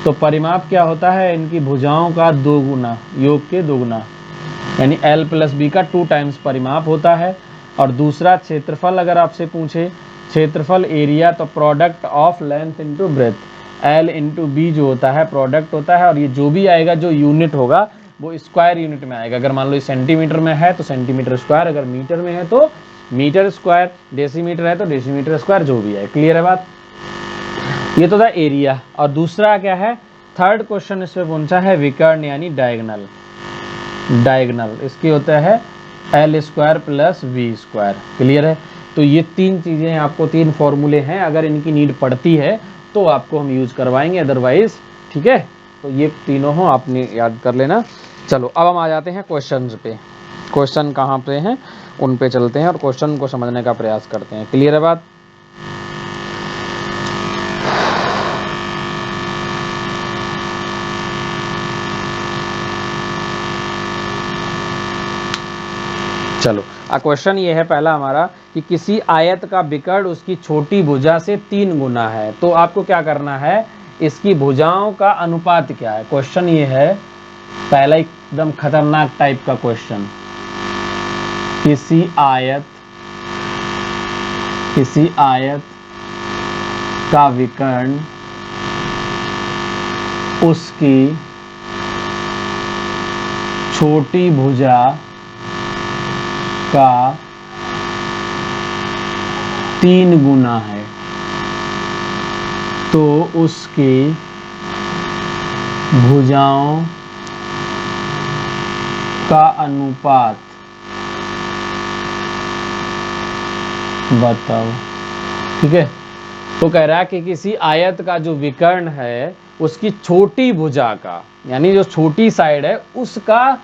तो परिमाप क्या होता है, इनकी भुजाओं का 2 गुना, योग के 2 गुना, यानी l प्लस बी का 2 टाइम्स परिमाप होता है। और दूसरा क्षेत्रफल, अगर आपसे पूछे क्षेत्रफल एरिया, तो product of length into breadth, l into B जो होता है प्रोडक्ट होता है। और ये जो भी आएगा, जो यूनिट होगा वो स्क्वायर यूनिट में आएगा। अगर मान लो सेंटीमीटर में है तो सेंटीमीटर स्क्वायर, अगर मीटर में है तो मीटर स्क्वायर, डेसीमीटर है तो डेसीमीटर स्क्वायर, जो भी है। क्लियर है बात? ये तो था एरिया। और दूसरा क्या है, थर्ड क्वेश्चन इस पे पूछा है विकर्ण यानी डायगोनल। डायगोनल इसकी होता है L square plus V square. Clear है? तो ये 3 चीज़ें आपको, 3 फॉर्मूले हैं, अगर इनकी नीड पड़ती है तो आपको हम यूज करवाएंगे, अदरवाइज ठीक है। तो ये तीनों हो, आपने याद कर लेना। चलो अब हम आ जाते हैं क्वेश्चन पे। क्वेश्चन कहाँ पे हैं उन पे चलते हैं और क्वेश्चन को समझने का प्रयास करते हैं। क्लियर है बात? चलो क्वेश्चन ये है पहला हमारा कि किसी आयत का विकर्ण उसकी छोटी भुजा से 3 गुना है, तो आपको क्या करना है, इसकी भुजाओं का अनुपात क्या है। क्वेश्चन ये है पहला, एकदम खतरनाक टाइप का क्वेश्चन। किसी आयत का विकर्ण उसकी छोटी भुजा का 3 गुना है, तो उसकी भुजाओं का अनुपात बताओ। ठीक है, तो कह रहा है कि किसी आयत का जो विकर्ण है उसकी छोटी भुजा का, यानी जो छोटी साइड है उसका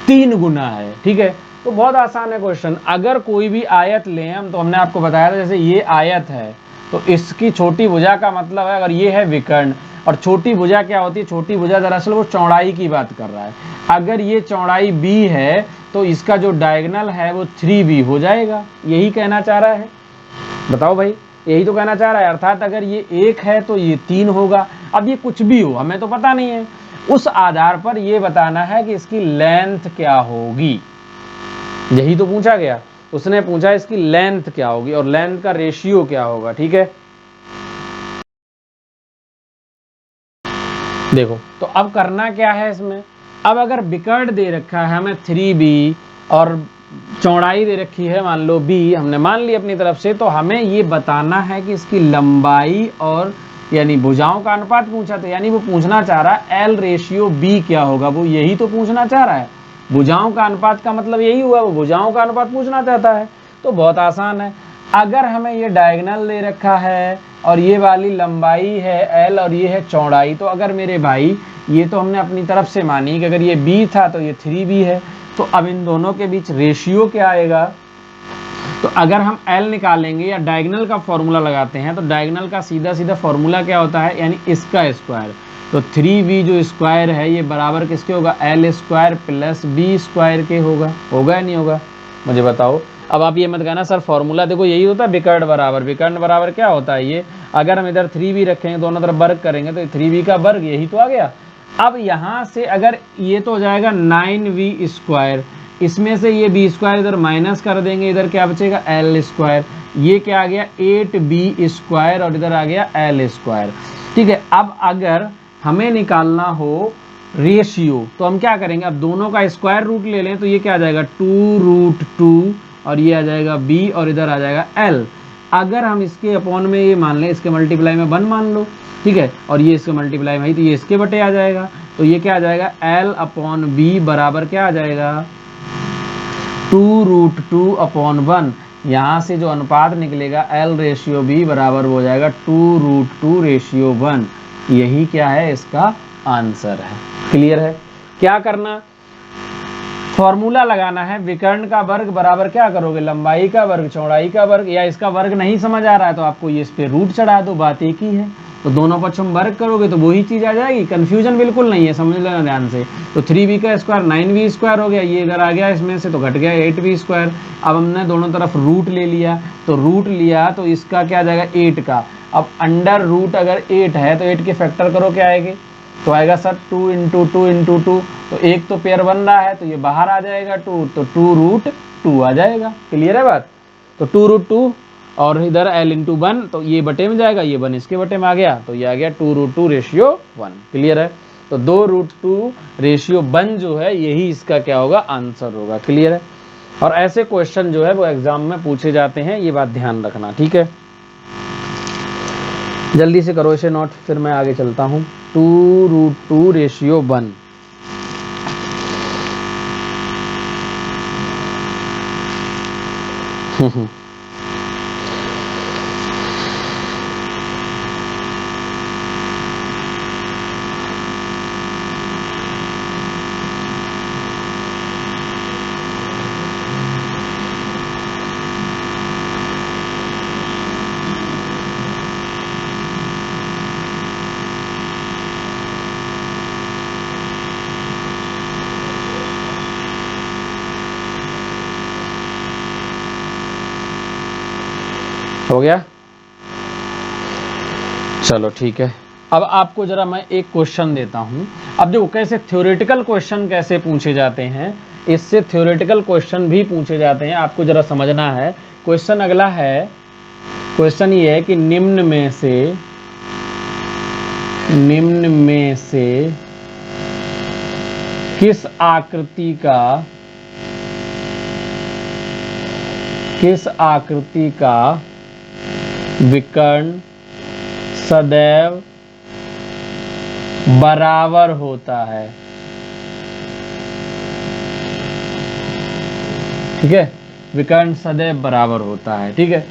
3 गुना है। ठीक है, तो बहुत आसान है क्वेश्चन। अगर कोई भी आयत लें हम, तो हमने आपको बताया था जैसे ये आयत है तो इसकी छोटी भुजा का मतलब है, अगर ये है विकर्ण, और छोटी भुजा क्या होती है, छोटी भुजा दरअसल वो चौड़ाई की बात कर रहा है। अगर ये चौड़ाई b है तो इसका जो डायगोनल है वो 3b हो जाएगा। यही कहना चाह रहा है, बताओ भाई, यही तो कहना चाह रहा है। अर्थात अगर ये 1 है तो ये 3 होगा। अब ये कुछ भी हो, हमें तो पता नहीं है, उस आधार पर ये बताना है कि इसकी लेंथ क्या होगी। यही तो पूछा गया, उसने पूछा इसकी लेंथ क्या होगी और लेंथ का रेशियो क्या होगा। ठीक है, देखो तो अब करना क्या है इसमें। अब अगर विकर्ण दे रखा है हमें 3b और चौड़ाई दे रखी है मान लो b, हमने मान ली अपनी तरफ से, तो हमें ये बताना है कि इसकी लंबाई और यानी भुजाओं का अनुपात पूछा, तो यानी वो पूछना चाह रहा है L रेशियो b क्या होगा, वो यही तो पूछना चाह रहा है। भुजाओं का अनुपात का मतलब यही हुआ, वो भुजाओं का अनुपात पूछना चाहता है। तो बहुत आसान है, अगर हमें ये डायगोनल दे रखा है और ये वाली लंबाई है L और ये है चौड़ाई, तो अगर मेरे भाई ये तो हमने अपनी तरफ से मानी कि अगर ये b था तो ये 3b है, तो अब इन दोनों के बीच रेशियो क्या आएगा। तो अगर हम L निकालेंगे या डायगोनल का फॉर्मूला लगाते हैं, तो डायगोनल का सीधा सीधा फॉर्मूला क्या होता है, यानी इसका स्क्वायर। तो 3b जो स्क्वायर है ये बराबर किसके होगा, L square plus b square के होगा। होगा या नहीं होगा, मुझे बताओ। अब आप ये मत कहना सर फॉर्मूला देखो यही होता है विकर्ण बराबर। विकर्ण बराबर क्या होता है, ये अगर हम इधर 3b रखेंगे, दोनों तरफ वर्ग करेंगे तो 3b का वर्ग, यही तो आ गया। अब यहाँ से अगर ये तो हो जाएगा 9v स्क्वायर, इसमें से ये b स्क्वायर इधर माइनस कर देंगे, इधर क्या बचेगा L स्क्वायर। ये क्या आ गया 8b स्क्वायर और इधर आ गया L स्क्वायर। ठीक है, अब अगर हमें निकालना हो रेशियो तो हम क्या करेंगे, अब दोनों का स्क्वायर रूट ले लें, तो ये क्या आ जाएगा 2√2 और ये आ जाएगा b और इधर आ जाएगा L। अगर हम इसके अपॉन में ये मान लें, इसके मल्टीप्लाई में 1 मान लो, ठीक है, और ये इसके मल्टीप्लाई में, तो ये इसके बटे आ जाएगा, तो ये क्या आ जाएगा L/b बराबर क्या आ जाएगा 2√2/1। यहाँ से जो अनुपात निकलेगा L रेशियो b बराबर हो जाएगा 2√2:1। यही क्या है, इसका आंसर है। क्लियर है? क्या करना, फॉर्मूला लगाना है, विकर्ण का वर्ग बराबर क्या करोगे, लंबाई का वर्ग चौड़ाई का वर्ग, या इसका वर्ग नहीं समझ आ रहा है तो आपको ये इस पे रूट चढ़ा दो, बात एक ही है। तो दोनों पक्षों में वर्ग करोगे तो वही चीज आ जाएगी, कंफ्यूजन बिल्कुल नहीं है, समझ लेना ध्यान से। तो 3v का स्क्वायर 9v स्क्वायर हो गया, ये अगर आ गया इसमें से तो घट गया 8v स्क्वायर। अब हमने दोनों तरफ रूट ले लिया, तो रूट लिया तो इसका क्या आ जाएगा 8 का। अब अंडर रूट अगर 8 है तो 8 के फैक्टर करो क्या आएंगे, तो आएगा सर 2 इंटू 2 इंटू 2, तो एक तो पेयर बन रहा है तो ये बाहर आ जाएगा 2, तो 2 रूट 2 आ जाएगा। क्लियर है बात। तो 2 रूट 2 और इधर l इंटू 1, तो ये बटे में जाएगा, ये 1 इसके बटे में आ गया, तो ये आ गया 2 रूट 2 रेशियो 1। क्लियर है। तो 2 रूट 2 रेशियो 1 जो है यही इसका क्या होगा, आंसर होगा। क्लियर है। और ऐसे क्वेश्चन जो है वो एग्जाम में पूछे जाते हैं, ये बात ध्यान रखना। ठीक है, जल्दी से करो इसे नोट, फिर मैं आगे चलता हूँ। 2 रूट 2 रेशियो 1, हो गया। चलो ठीक है, अब आपको जरा मैं एक क्वेश्चन देता हूं। अब जो कैसे थ्योरेटिकल क्वेश्चन कैसे पूछे जाते हैं, इससे थ्योरेटिकल क्वेश्चन भी पूछे जाते हैं, आपको जरा समझना है। क्वेश्चन अगला है, क्वेश्चन ये है कि निम्न में से किस आकृति का विकर्ण सदैव बराबर होता है। ठीक है, विकर्ण सदैव बराबर होता है। ठीक है,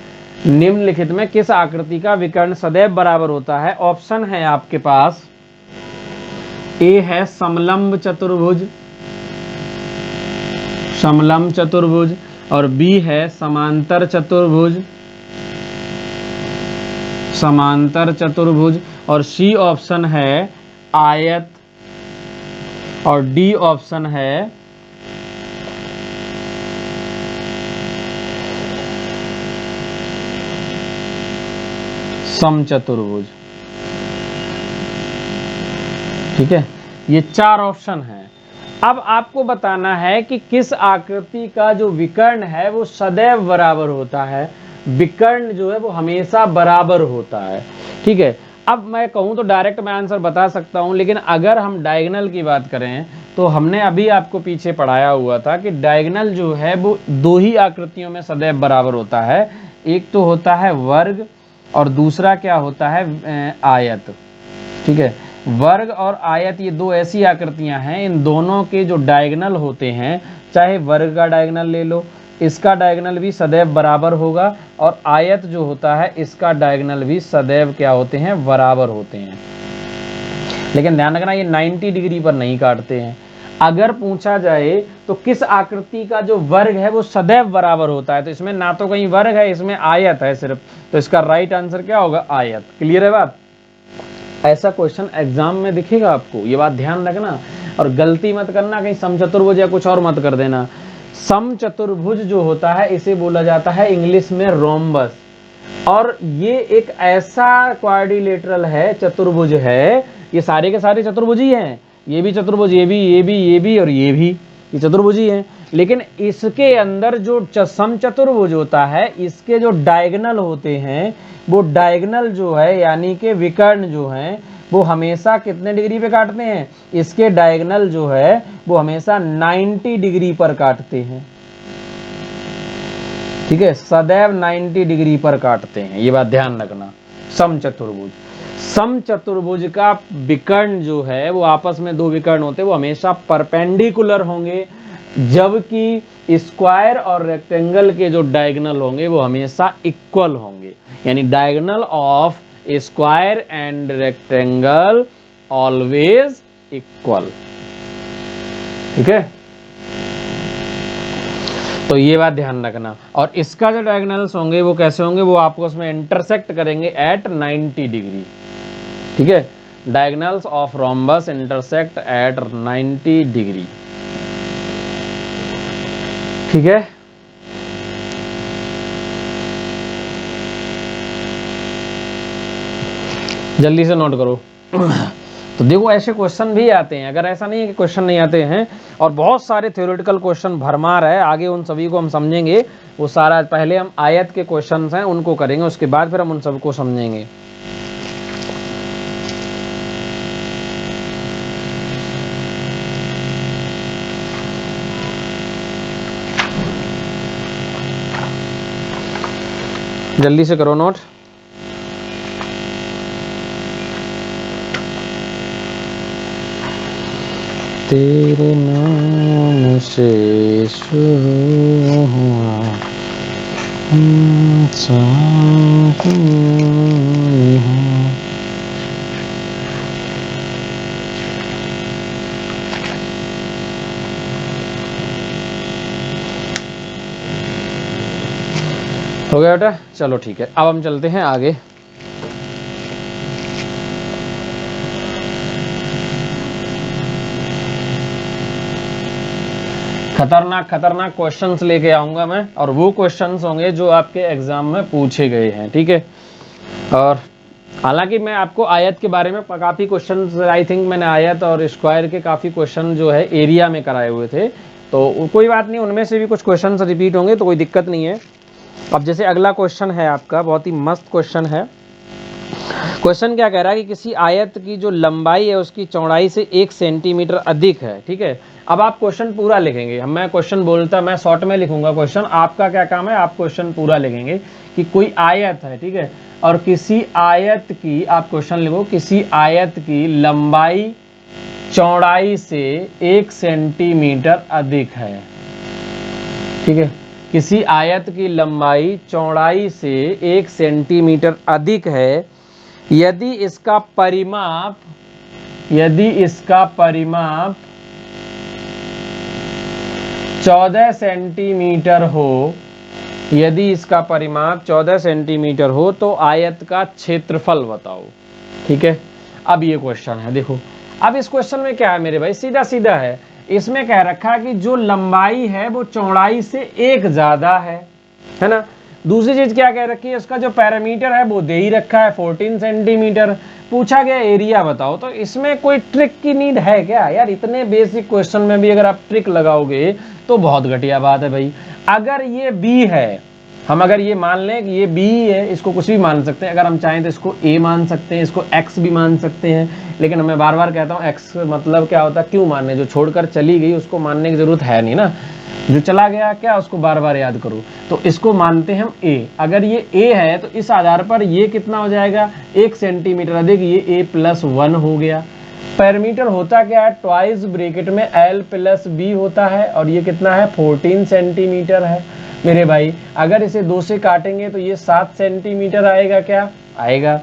निम्नलिखित में किस आकृति का विकर्ण सदैव बराबर होता है। ऑप्शन है आपके पास, ए है समलंब चतुर्भुज, और बी है समांतर चतुर्भुज, और सी ऑप्शन है आयत, और डी ऑप्शन है समचतुर्भुज। ठीक है, ये 4 ऑप्शन हैं। अब आपको बताना है कि किस आकृति का जो विकर्ण है वो सदैव बराबर होता है, विकर्ण जो है वो हमेशा बराबर होता है। ठीक है, अब मैं कहूं तो डायरेक्ट मैं आंसर बता सकता हूं, लेकिन अगर हम डायगोनल की बात करें तो हमने अभी आपको पीछे पढ़ाया हुआ था कि डायगोनल जो है वो 2 ही आकृतियों में सदैव बराबर होता है। एक तो होता है वर्ग और दूसरा क्या होता है, आयत। ठीक है, वर्ग और आयत ये 2 ऐसी आकृतियां हैं, इन दोनों के जो डायगोनल होते हैं, चाहे वर्ग का डायगोनल ले लो, इसका डायगोनल भी सदैव बराबर होगा, और आयत जो होता है इसका डायगोनल भी सदैव क्या होते हैं, बराबर होते हैं। लेकिन ध्यान रखना ये 90 डिग्री पर नहीं काटते हैं। अगर पूछा जाए तो किस आकृति का जो वर्ग है वो सदैव बराबर होता है, तो इसमें ना तो कहीं वर्ग है, इसमें आयत है सिर्फ, तो इसका राइट आंसर क्या होगा, आयत। क्लियर है बात। ऐसा क्वेश्चन एग्जाम में दिखेगा आपको, ये बात ध्यान रखना, और गलती मत करना कहीं समचतुर्भुज या कुछ और मत कर देना। समचतुर्भुज जो होता है इसे बोला जाता है इंग्लिश में रोम्बस, और ये एक ऐसा क्वाड्रिलेटरल है, चतुर्भुज है, ये सारे के सारे चतुर्भुज ही हैं, ये भी चतुर्भुज, ये भी और ये भी, ये चतुर्भुज ही है। लेकिन इसके अंदर जो समचतुर्भुज होता है, इसके जो डायगोनल होते हैं वो डायगोनल जो है यानी कि विकर्ण जो है वो हमेशा कितने डिग्री पे काटते हैं, इसके डायगोनल जो है वो हमेशा 90 डिग्री पर काटते हैं। ठीक है, सदैव 90 डिग्री पर काटते हैं, ये बात ध्यान रखना। समचतुर्भुज का विकर्ण जो है वो आपस में 2 विकर्ण होते हैं, वो हमेशा परपेंडिकुलर होंगे, जबकि स्क्वायर और रेक्टेंगल के जो डायगोनल होंगे वो हमेशा इक्वल होंगे, यानी diagonal of square and rectangle always equal. ठीक है, तो ये बात ध्यान रखना। और इसका जो डायगोनल्स होंगे वो कैसे होंगे, वो आपको उसमें इंटरसेक्ट करेंगे एट 90 डिग्री। ठीक है, diagonals of rhombus intersect at 90 degree. ठीक है, जल्दी से नोट करो। तो देखो ऐसे क्वेश्चन भी आते हैं, अगर ऐसा नहीं है कि क्वेश्चन नहीं आते हैं, और बहुत सारे थ्योरेटिकल क्वेश्चन भरमार है, आगे उन सभी को हम समझेंगे। वो सारा पहले हम आयत के क्वेश्चंस हैं उनको करेंगे, उसके बाद फिर हम उन सबको समझेंगे। जल्दी से करो नोट। तेरे नाम से शुरू हुआ हो गया बेटा, चलो ठीक है, अब हम चलते हैं आगे। खतरनाक खतरनाक क्वेश्चंस लेके आऊंगा मैं, और वो क्वेश्चंस होंगे जो आपके एग्जाम में पूछे गए हैं। ठीक है, और हालांकि मैं आपको आयत के बारे में काफ़ी क्वेश्चंस, आई थिंक मैंने आयत और स्क्वायर के काफ़ी क्वेश्चन जो है एरिया में कराए हुए थे, तो कोई बात नहीं, उनमें से भी कुछ क्वेश्चंस रिपीट होंगे तो कोई दिक्कत नहीं है। अब जैसे अगला क्वेश्चन है आपका, बहुत ही मस्त क्वेश्चन है। क्वेश्चन क्या कह रहा है कि किसी आयत की जो लंबाई है उसकी चौड़ाई से 1 सेंटीमीटर अधिक है। ठीक है, अब आप क्वेश्चन पूरा लिखेंगे, मैं क्वेश्चन बोलता, मैं शॉर्ट में लिखूंगा क्वेश्चन, आपका क्या काम है, आप क्वेश्चन पूरा लिखेंगे कि कोई आयत है, ठीक है, और किसी आयत की, आप क्वेश्चन लिखो, किसी आयत की लंबाई चौड़ाई से 1 सेंटीमीटर अधिक है। ठीक है, किसी आयत की लंबाई चौड़ाई से 1 सेंटीमीटर अधिक है यदि इसका परिमाप 14 सेंटीमीटर हो, यदि इसका परिमाप 14 सेंटीमीटर हो तो आयत का क्षेत्रफल बताओ। ठीक है, अब ये क्वेश्चन है, देखो अब इस क्वेश्चन में क्या है मेरे भाई, सीधा सीधा है। इसमें कह रखा है कि जो लंबाई है वो चौड़ाई से 1 ज्यादा है ना। दूसरी चीज क्या कह रखी है, उसका जो पैरामीटर है वो दे ही रखा है 14 सेंटीमीटर। पूछा गया एरिया बताओ, तो इसमें कोई ट्रिक की नीड है क्या यार? इतने बेसिक क्वेश्चन में भी अगर आप ट्रिक लगाओगे तो बहुत घटिया बात है भाई। अगर ये बी है, हम अगर ये मान लें कि ये बी है, इसको कुछ भी मान सकते हैं, अगर हम चाहें तो इसको ए मान सकते हैं, इसको एक्स भी मान सकते हैं, लेकिन मैं बार बार कहता हूँ एक्स मतलब क्या होता है, क्यों मानने, जो छोड़कर चली गई उसको मानने की जरूरत है नहीं ना, जो चला गया क्या उसको बार बार याद करो। तो इसको मानते हैं हम ए। अगर ये ए है तो इस आधार पर ये कितना हो जाएगा, 1 सेंटीमीटर अधिक, ये ए प्लस 1 हो गया। पैरामीटर होता क्या है, ट्वाइस ब्रैकेट में एल प्लस बी होता है, और ये कितना है 14 सेंटीमीटर है मेरे भाई। अगर इसे 2 से काटेंगे तो ये 7 सेंटीमीटर आएगा, क्या आएगा।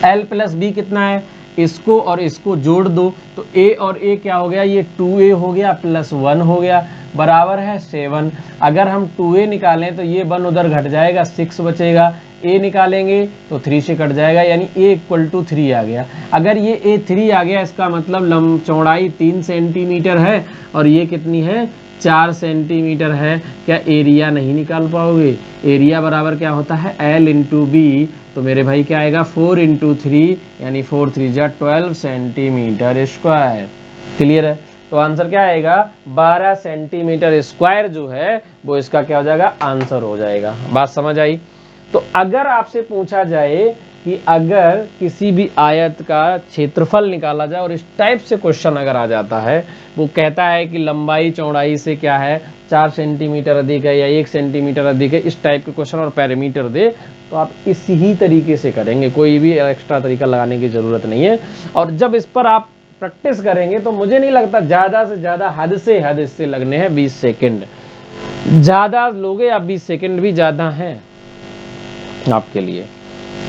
एल प्लस बी कितना है, इसको और इसको जोड़ दो तो ए और ए क्या हो गया, ये 2a हो गया प्लस 1 हो गया, बराबर है 7। अगर हम 2a निकालें तो ये 1 उधर घट जाएगा, 6 बचेगा। a निकालेंगे तो 3 से कट जाएगा, यानी a इक्वल टू 3 आ गया। अगर ये a 3 आ गया, इसका मतलब चौड़ाई 3 सेंटीमीटर है और ये कितनी है 4 सेंटीमीटर है। क्या एरिया नहीं निकाल पाओगे? एरिया बराबर क्या होता है, L इंटू बी। तो मेरे भाई क्या आएगा 4 इंटू 3, यानी 4 3 जा 12 सेंटीमीटर स्क्वायर। क्लियर है? तो आंसर क्या आएगा, 12 सेंटीमीटर स्क्वायर जो है वो इसका क्या हो जाएगा, आंसर हो जाएगा। बात समझ आई? तो अगर आपसे पूछा जाए कि अगर किसी भी आयत का क्षेत्रफल निकाला जाए, और इस टाइप से क्वेश्चन अगर आ जाता है, वो कहता है कि लंबाई चौड़ाई से क्या है 4 सेंटीमीटर अधिक है या 1 सेंटीमीटर अधिक है, इस टाइप के क्वेश्चन और पैरामीटर दे, तो आप इसी तरीके से करेंगे, कोई भी एक्स्ट्रा तरीका लगाने की जरूरत नहीं है। और जब इस पर आप प्रैक्टिस करेंगे तो मुझे नहीं लगता ज़्यादा से ज़्यादा, हद से हद इससे लगने हैं 20 सेकेंड। ज़्यादा लोगे आप, 20 सेकेंड भी ज़्यादा हैं आपके लिए।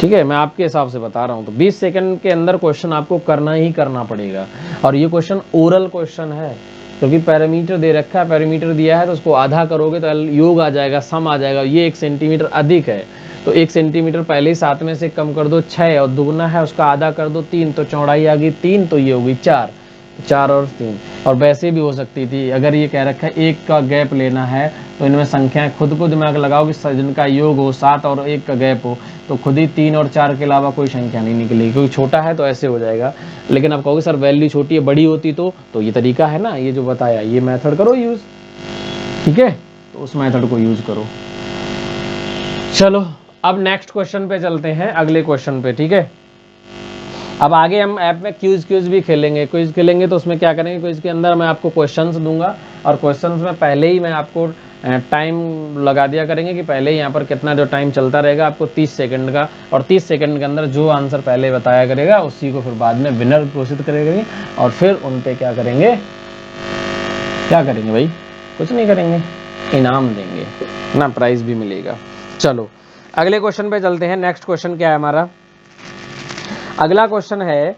ठीक है, मैं आपके हिसाब से बता रहा हूं। तो 20 सेकंड के अंदर क्वेश्चन आपको करना ही करना पड़ेगा, और ये क्वेश्चन ओरल क्वेश्चन है, क्योंकि पैरामीटर दे रखा है, पैरामीटर दिया है तो उसको आधा करोगे तो योग आ जाएगा, सम आ जाएगा। ये 1 सेंटीमीटर अधिक है तो 1 सेंटीमीटर पहले ही 7 में से कम कर दो 6, और दुगना है उसका आधा कर दो 3, तो चौड़ाई आ गई 3, तो ये होगी 4, 4 और 3। और वैसे भी हो सकती थी, अगर ये कह रखा है 1 का गैप लेना है तो इनमें संख्याएं खुद को दिमाग लगाओ कि जिनका योग हो 7 और 1 का गैप हो, तो खुद ही 3 और 4 के अलावा कोई संख्या नहीं निकलेगी, क्योंकि छोटा है तो ऐसे हो जाएगा। लेकिन आप कहोगे सर वैल्यू छोटी है, बड़ी होती तो ये तरीका है ना, ये जो बताया ये मेथड करो यूज, ठीक है, तो उस मेथड को यूज करो। चलो अब नेक्स्ट क्वेश्चन पे चलते हैं, अगले क्वेश्चन पे, ठीक है। अब आगे हम ऐप में क्विज भी खेलेंगे। क्विज खेलेंगे तो उसमें क्या करेंगे, क्विज के अंदर मैं आपको क्वेश्चंस दूंगा और क्वेश्चंस में पहले ही मैं आपको टाइम लगा दिया करेंगे कि पहले ही यहाँ पर कितना जो टाइम चलता रहेगा आपको 30 सेकंड का, और 30 सेकंड के अंदर जो आंसर पहले बताया करेगा उसी को फिर बाद में विनर घोषित करेंगे, और फिर उन पे क्या करेंगे भाई, कुछ नहीं करेंगे, इनाम देंगे ना, प्राइज भी मिलेगा। चलो अगले क्वेश्चन पे चलते हैं। नेक्स्ट क्वेश्चन क्या है हमारा, अगला क्वेश्चन है,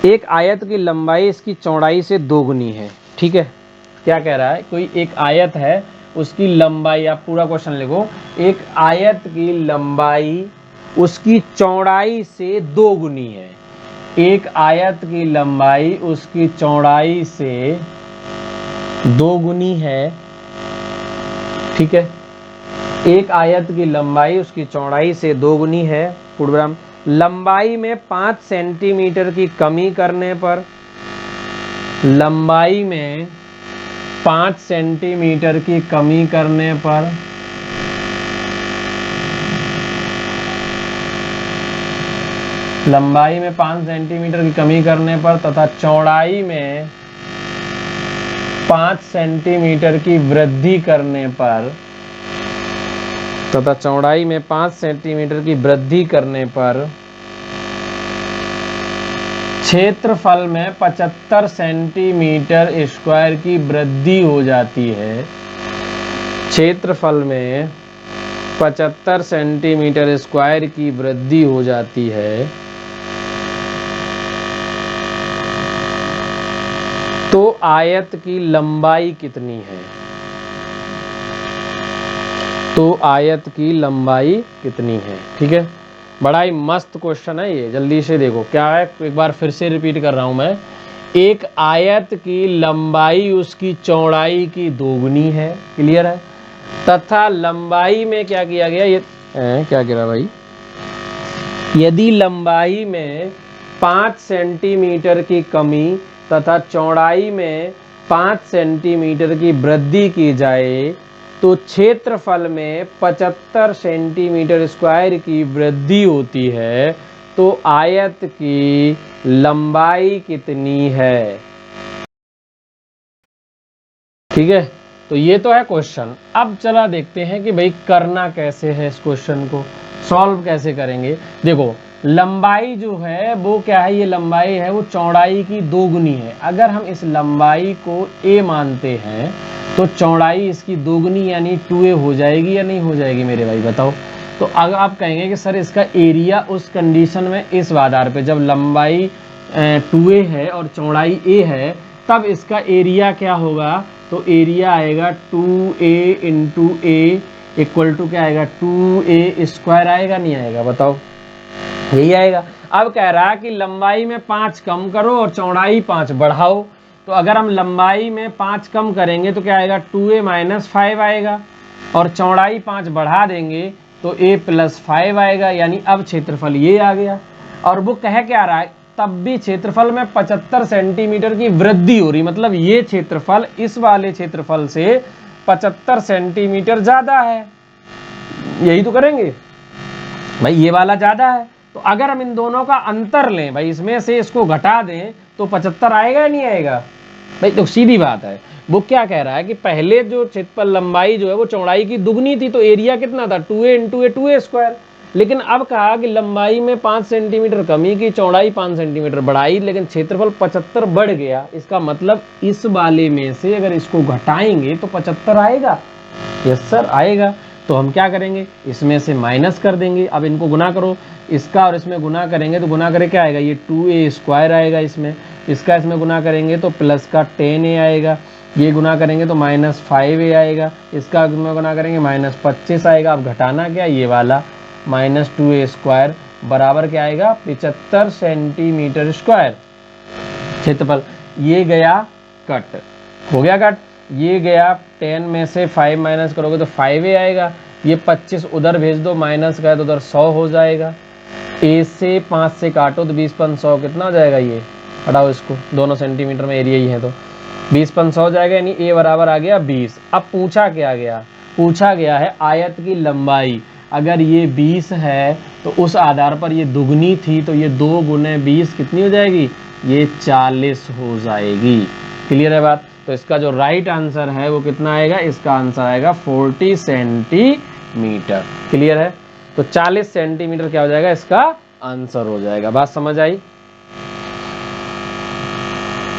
एक आयत की लंबाई इसकी चौड़ाई से 2 गुनी है, ठीक है। क्या कह रहा है, कोई एक आयत है उसकी लंबाई, आप पूरा क्वेश्चन लिखो, एक आयत की लंबाई उसकी चौड़ाई से 2 गुनी है। एक आयत की लंबाई उसकी चौड़ाई से 2 गुनी है, ठीक है। एक आयत की लंबाई उसकी चौड़ाई से 2 गुनी है, पूर्णविराम, लंबाई में 5 सेंटीमीटर की कमी करने पर, लंबाई में 5 सेंटीमीटर की कमी करने पर लंबाई में 5 सेंटीमीटर की कमी करने पर तथा चौड़ाई में 5 सेंटीमीटर की वृद्धि करने पर, तथा चौड़ाई में 5 सेंटीमीटर की वृद्धि करने पर क्षेत्रफल में 75 सेंटीमीटर स्क्वायर की वृद्धि हो जाती है। क्षेत्रफल में 75 सेंटीमीटर स्क्वायर की वृद्धि हो जाती है, तो आयत की लंबाई कितनी है, तो आयत की लंबाई कितनी है, ठीक है। बड़ा ही मस्त क्वेश्चन है ये, जल्दी से देखो क्या है, एक बार फिर से रिपीट कर रहा हूं मैं। एक आयत की लंबाई उसकी चौड़ाई की 2 गुनी है, क्लियर है, तथा लंबाई में क्या किया गया, ये क्या कह रहा भाई, यदि लंबाई में 5 सेंटीमीटर की कमी तथा चौड़ाई में 5 सेंटीमीटर की वृद्धि की जाए तो क्षेत्रफल में 75 सेंटीमीटर स्क्वायर की वृद्धि होती है, तो आयत की लंबाई कितनी है, ठीक है। तो ये तो है क्वेश्चन। अब चला देखते हैं कि भाई करना कैसे है, इस क्वेश्चन को सॉल्व कैसे करेंगे। देखो लंबाई जो है वो क्या है, ये लंबाई है वो चौड़ाई की 2 गुनी है। अगर हम इस लंबाई को a मानते हैं तो चौड़ाई इसकी 2 गुनी यानी 2a हो जाएगी या नहीं हो जाएगी मेरे भाई, बताओ। तो अगर आप कहेंगे कि सर इसका एरिया उस कंडीशन में, इस आधार पे, जब लंबाई 2a है और चौड़ाई a है, तब इसका एरिया क्या होगा, तो एरिया आएगा 2a into a equal to क्या आएगा, 2a स्क्वायर आएगा, नहीं आएगा, बताओ, यही आएगा। अब कह रहा है कि लंबाई में 5 कम करो और चौड़ाई 5 बढ़ाओ, तो अगर हम लंबाई में 5 कम करेंगे तो क्या आएगा, 2a माइनस 5 आएगा, और चौड़ाई 5 बढ़ा देंगे तो a प्लस 5 आएगा, यानी अब क्षेत्रफल ये आ गया। और वो कह क्या रहा है, तब भी क्षेत्रफल में 75 सेंटीमीटर की वृद्धि हो रही, मतलब ये क्षेत्रफल इस वाले क्षेत्रफल से 75 सेंटीमीटर ज्यादा है, यही तो करेंगे भाई, ये वाला ज्यादा है। तो अगर हम इन दोनों का अंतर लें भाई, इसमें से इसको घटा दें तो 75 आएगा या नहीं आएगा भाई, तो सीधी बात है। वो क्या कह रहा है कि पहले जो क्षेत्रफल लंबाई जो है वो चौड़ाई की दुगनी थी, तो एरिया कितना था, 2a into a 2a square. लेकिन अब कहा कि लंबाई में 5 सेंटीमीटर कमी की, चौड़ाई 5 सेंटीमीटर बढ़ाई, लेकिन क्षेत्रफल 75 बढ़ गया। इसका मतलब इस वाले में से अगर इसको घटाएंगे तो 75 आएगा, यस सर आएगा। तो हम क्या करेंगे, इसमें से माइनस कर देंगे। अब इनको गुना करो, इसका और इसमें गुना करेंगे तो गुना करे क्या आएगा, ये 2a स्क्वायर आएगा इसमें, इसका इसमें गुना करेंगे तो प्लस का 10a आएगा, ये गुना करेंगे तो -5a आएगा, इसका में गुना करेंगे -25 आएगा। अब घटाना क्या, ये वाला -2a² बराबर क्या आएगा 75 सेंटीमीटर स्क्वायर क्षेत्रफल। ये गया कट, हो गया कट, ये गया 10 में से 5 माइनस करोगे तो 5a आएगा, ये 25 उधर भेज दो, माइनस का तो उधर 100 हो जाएगा। a से 5 से काटो तो 20 5 100 कितना हो जाएगा, ये हटाओ इसको, दोनों सेंटीमीटर में एरिया ही है तो 20 5 100 हो जाएगा, यानी a बराबर आ गया 20। अब पूछा क्या गया, पूछा गया है आयत की लंबाई। अगर ये 20 है तो उस आधार पर ये दुगनी थी, तो ये 2 गुने 20 कितनी हो जाएगी, ये 40 हो जाएगी। क्लियर है बात। तो इसका जो राइट आंसर है वो कितना आएगा, इसका आंसर आएगा 40 सेंटीमीटर। क्लियर है। तो 40 सेंटीमीटर क्या हो जाएगा, इसका आंसर हो जाएगा। बात समझ आई।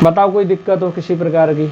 बताओ कोई दिक्कत हो किसी प्रकार की।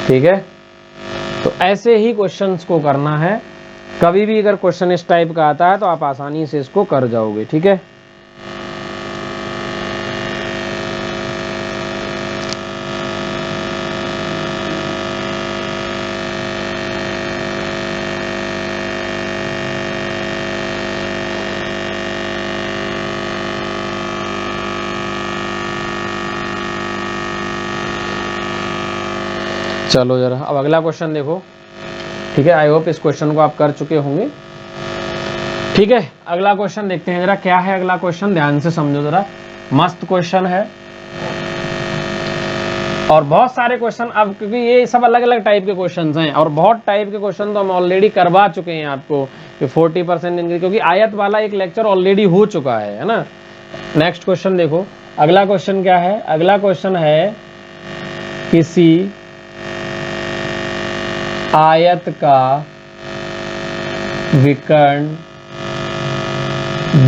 ठीक है, तो ऐसे ही क्वेश्चंस को करना है। कभी भी अगर क्वेश्चन इस टाइप का आता है तो आप आसानी से इसको कर जाओगे। ठीक है, चलो जरा अब अगला क्वेश्चन देखो। ठीक है, आई होप इस क्वेश्चन को आप कर चुके होंगे। ठीक है, अगला क्वेश्चन देखते हैं जरा, क्या है अगला क्वेश्चन, ध्यान से समझो जरा, मस्त क्वेश्चन है। और बहुत सारे क्वेश्चन, अब क्योंकि ये सब अलग अलग टाइप के क्वेश्चंस हैं और बहुत टाइप के क्वेश्चन तो हम ऑलरेडी करवा चुके हैं आपको कि 40% इंक्रीज, क्योंकि आयत वाला एक लेक्चर ऑलरेडी हो चुका है ना। नेक्स्ट क्वेश्चन देखो, अगला क्वेश्चन क्या है, अगला क्वेश्चन है किसी आयत का विकर्ण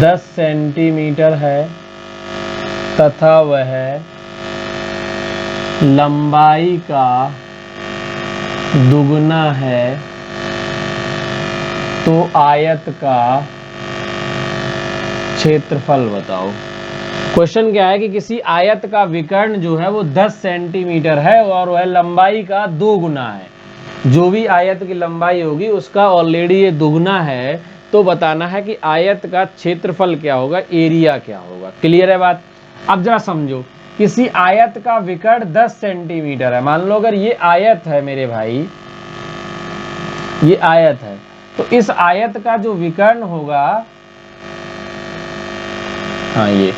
10 सेंटीमीटर है तथा वह लंबाई का दुगना है, तो आयत का क्षेत्रफल बताओ। क्वेश्चन क्या है कि किसी आयत का विकर्ण जो है वो 10 सेंटीमीटर है और वह लंबाई का 2 गुना है। जो भी आयत की लंबाई होगी उसका ऑलरेडी ये दुगना है, तो बताना है कि आयत का क्षेत्रफल क्या होगा, एरिया क्या होगा। क्लियर है बात। अब जरा समझो, किसी आयत का विकर्ण 10 सेंटीमीटर है। मान लो अगर ये आयत है मेरे भाई, ये आयत है, तो इस आयत का जो विकर्ण होगा, हाँ ये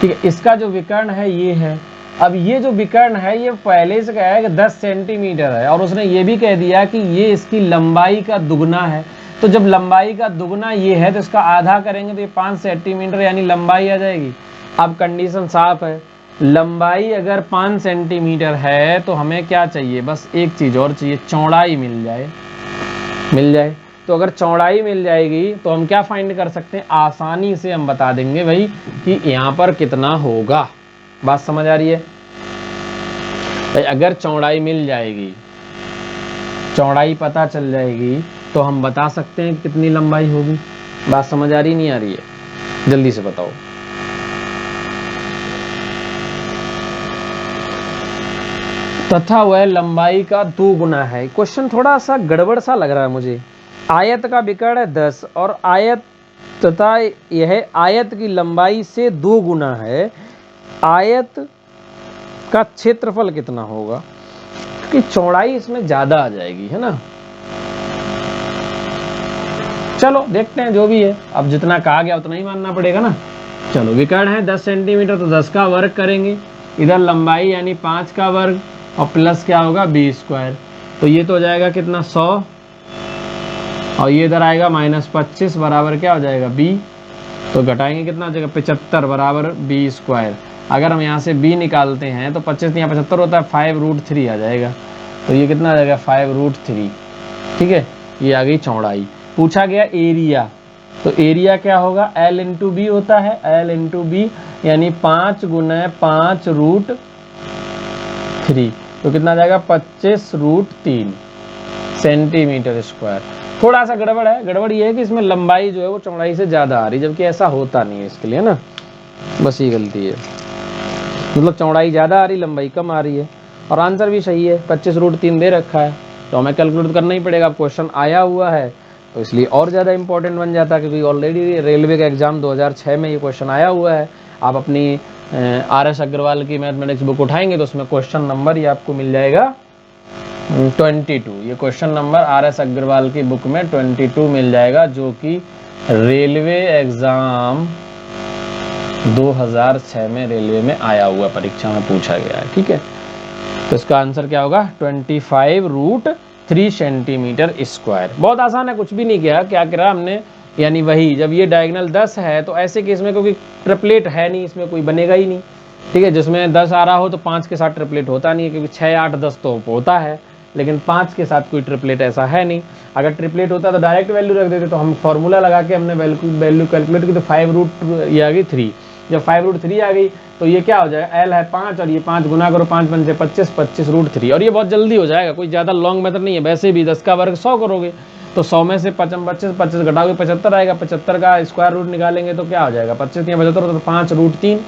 ठीक है, इसका जो विकर्ण है ये है। अब ये जो विकर्ण है ये पहले से कहा है कि 10 सेंटीमीटर है और उसने ये भी कह दिया कि ये इसकी लंबाई का दुगना है। तो जब लंबाई का दुगना ये है तो इसका आधा करेंगे तो ये 5 सेंटीमीटर यानी लंबाई आ जाएगी। अब कंडीशन साफ है, लंबाई अगर 5 सेंटीमीटर है तो हमें क्या चाहिए, बस एक चीज़ और चाहिए, चौड़ाई मिल जाए। तो अगर चौड़ाई मिल जाएगी तो हम क्या फाइंड कर सकते हैं, आसानी से हम बता देंगे भाई कि यहाँ पर कितना होगा। बात समझ आ रही है भाई। अगर चौड़ाई मिल जाएगी, चौड़ाई पता चल जाएगी तो हम बता सकते हैं कितनी लंबाई होगी। बात समझ आ रही नहीं आ रही है, जल्दी से बताओ। तथा वह लंबाई का 2 गुना है। क्वेश्चन थोड़ा सा गड़बड़ सा लग रहा है मुझे। आयत का विकर्ण है 10 और आयत तथा यह आयत की लंबाई से 2 गुना है, आयत का क्षेत्रफल कितना होगा, क्योंकि चौड़ाई इसमें ज्यादा आ जाएगी, है ना। चलो देखते हैं जो भी है, अब जितना कहा गया उतना ही मानना पड़ेगा ना। चलो, विकर्ण है 10 सेंटीमीटर तो 10 का वर्ग करेंगे, इधर लंबाई यानी 5 का वर्ग और प्लस क्या होगा b², तो ये तो हो जाएगा कितना 100 और ये इधर आएगा -25 बराबर क्या हो जाएगा b। तो घटाएंगे कितना हो जाएगा 75 बराबर बी स्क्वायर। अगर हम यहाँ से बी निकालते हैं तो 25 यहाँ 75 होता है, 5√3 आ जाएगा। तो ये कितना आ जाएगा 5√3। ठीक है, ये आ गई चौड़ाई। पूछा गया एरिया, तो एरिया क्या होगा, L इंटू बी होता है, L इंटू बी यानी 5 गुना 5√3, तो कितना आ जाएगा 25√3 सेंटीमीटर स्क्वायर। थोड़ा सा गड़बड़ है, गड़बड़ ये है कि इसमें लंबाई जो है वो चौड़ाई से ज़्यादा आ रही है, जबकि ऐसा होता नहीं है इसके लिए ना, बस ये गलती है। मतलब चौड़ाई ज़्यादा आ रही, लंबाई कम आ रही है। और आंसर भी सही है, 25√3 दे रखा है, तो हमें कैलकुलेट करना ही पड़ेगा। अब क्वेश्चन आया हुआ है तो इसलिए और ज़्यादा इंपॉर्टेंट बन जाता है, क्योंकि ऑलरेडी रेलवे का एग्जाम 2006 में ये क्वेश्चन आया हुआ है। आप अपनी RS अग्रवाल की मैथमेटिक्स बुक उठाएंगे तो उसमें क्वेश्चन नंबर ये आपको मिल जाएगा 22। ये क्वेश्चन नंबर RS अग्रवाल की बुक में 22 मिल जाएगा, जो कि रेलवे एग्जाम 2006 में रेलवे में आया हुआ, परीक्षा में पूछा गया है। ठीक है, तो इसका आंसर क्या होगा 25√3 सेंटीमीटर स्क्वायर। बहुत आसान है, कुछ भी नहीं किया, क्या करा हमने, यानी वही जब ये डायगोनल 10 है तो ऐसे केस में, क्योंकि ट्रिपलेट है नहीं, इसमें कोई बनेगा ही नहीं। ठीक है, जिसमें 10 आ रहा हो तो 5 के साथ ट्रिपलेट होता नहीं है, क्योंकि 6, 8, 10 तो होता है, लेकिन 5 के साथ कोई ट्रिपलेट ऐसा है नहीं। अगर ट्रिपलेट होता तो डायरेक्ट वैल्यू रख देते, तो हम फॉर्मूला लगा के हमने वैल्यू कैलकुलेट की, तो 5 ये आ गई 3। जब 5√3 आ गई तो ये क्या हो जाएगा, L है 5 और ये 5 गुना करो, 5 5 से 25, 25√3। और ये बहुत जल्दी हो जाएगा, कोई ज़्यादा लॉन्ग मेथड नहीं है। वैसे भी 10 का वर्ग 100 करोगे तो 100 में से 25 25 घटाओगे 75 आएगा, 75 का स्क्वायर रूट निकालेंगे तो क्या हो जाएगा, 25 या 75 होता है तो 5√3,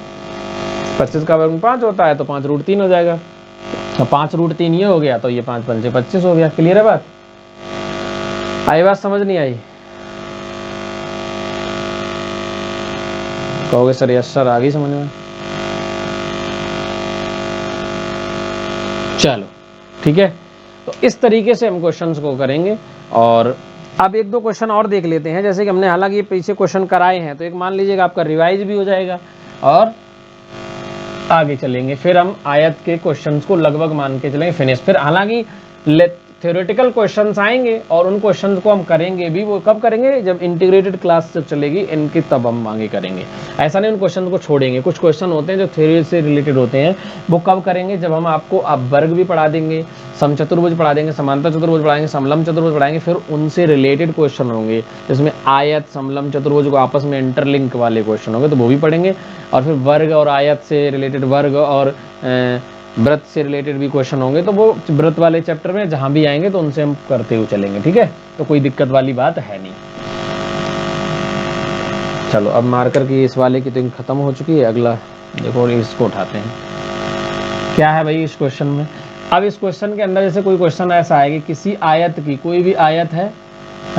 25 का वर्ग 5 होता है तो 5√3 हो जाएगा। तो 5√3 ये हो गया, तो ये 5 5 से 25 हो गया। क्लियर है बात, आई बात समझ नहीं आई? कहोगे सर यस सर, आ गई समझ में? चलो ठीक है, तो इस तरीके से हम क्वेश्चंस को करेंगे। और अब एक दो क्वेश्चन और देख लेते हैं, जैसे कि हमने हालांकि ये पीछे क्वेश्चन कराए हैं, तो एक मान लीजिएगा आपका रिवाइज भी हो जाएगा और आगे चलेंगे। फिर हम आयत के क्वेश्चंस को लगभग मान के चलेंगे फिनिश। फिर हालांकि थ्योरेटिकल क्वेश्चंस आएंगे और उन क्वेश्चंस को हम करेंगे भी, वो कब करेंगे, जब इंटीग्रेटेड क्लास जब चलेगी इनकी, तब हम आगे करेंगे। ऐसा नहीं उन क्वेश्चन को छोड़ेंगे। कुछ क्वेश्चन होते हैं जो थ्योरी से रिलेटेड होते हैं, वो कब करेंगे, जब हम आपको अब वर्ग भी पढ़ा देंगे, समचतुर्भुज पढ़ा देंगे, समांतर चतुर्भुज पढ़ाएंगे, समलंब चतुर्भुज पढ़ाएंगे, फिर उनसे रिलेटेड क्वेश्चन होंगे, जिसमें आयत समलंब चतुर्भुज को आपस में इंटरलिंक वाले क्वेश्चन होंगे, तो वो भी पढ़ेंगे। और फिर वर्ग और आयत से रिलेटेड, वर्ग और व्रत से रिलेटेड भी क्वेश्चन होंगे, तो वो व्रत वाले चैप्टर में जहां भी आएंगे तो उनसे हम करते हुए चलेंगे। ठीक है, तो कोई दिक्कत वाली बात है नहीं। चलो अब मार्कर की इस वाले की तो खत्म हो चुकी है। अगला देखो, इसको उठाते हैं। क्या है भाई इस क्वेश्चन में? अब इस क्वेश्चन के अंदर जैसे कोई क्वेश्चन ऐसा है कि किसी आयत की, कोई भी आयत है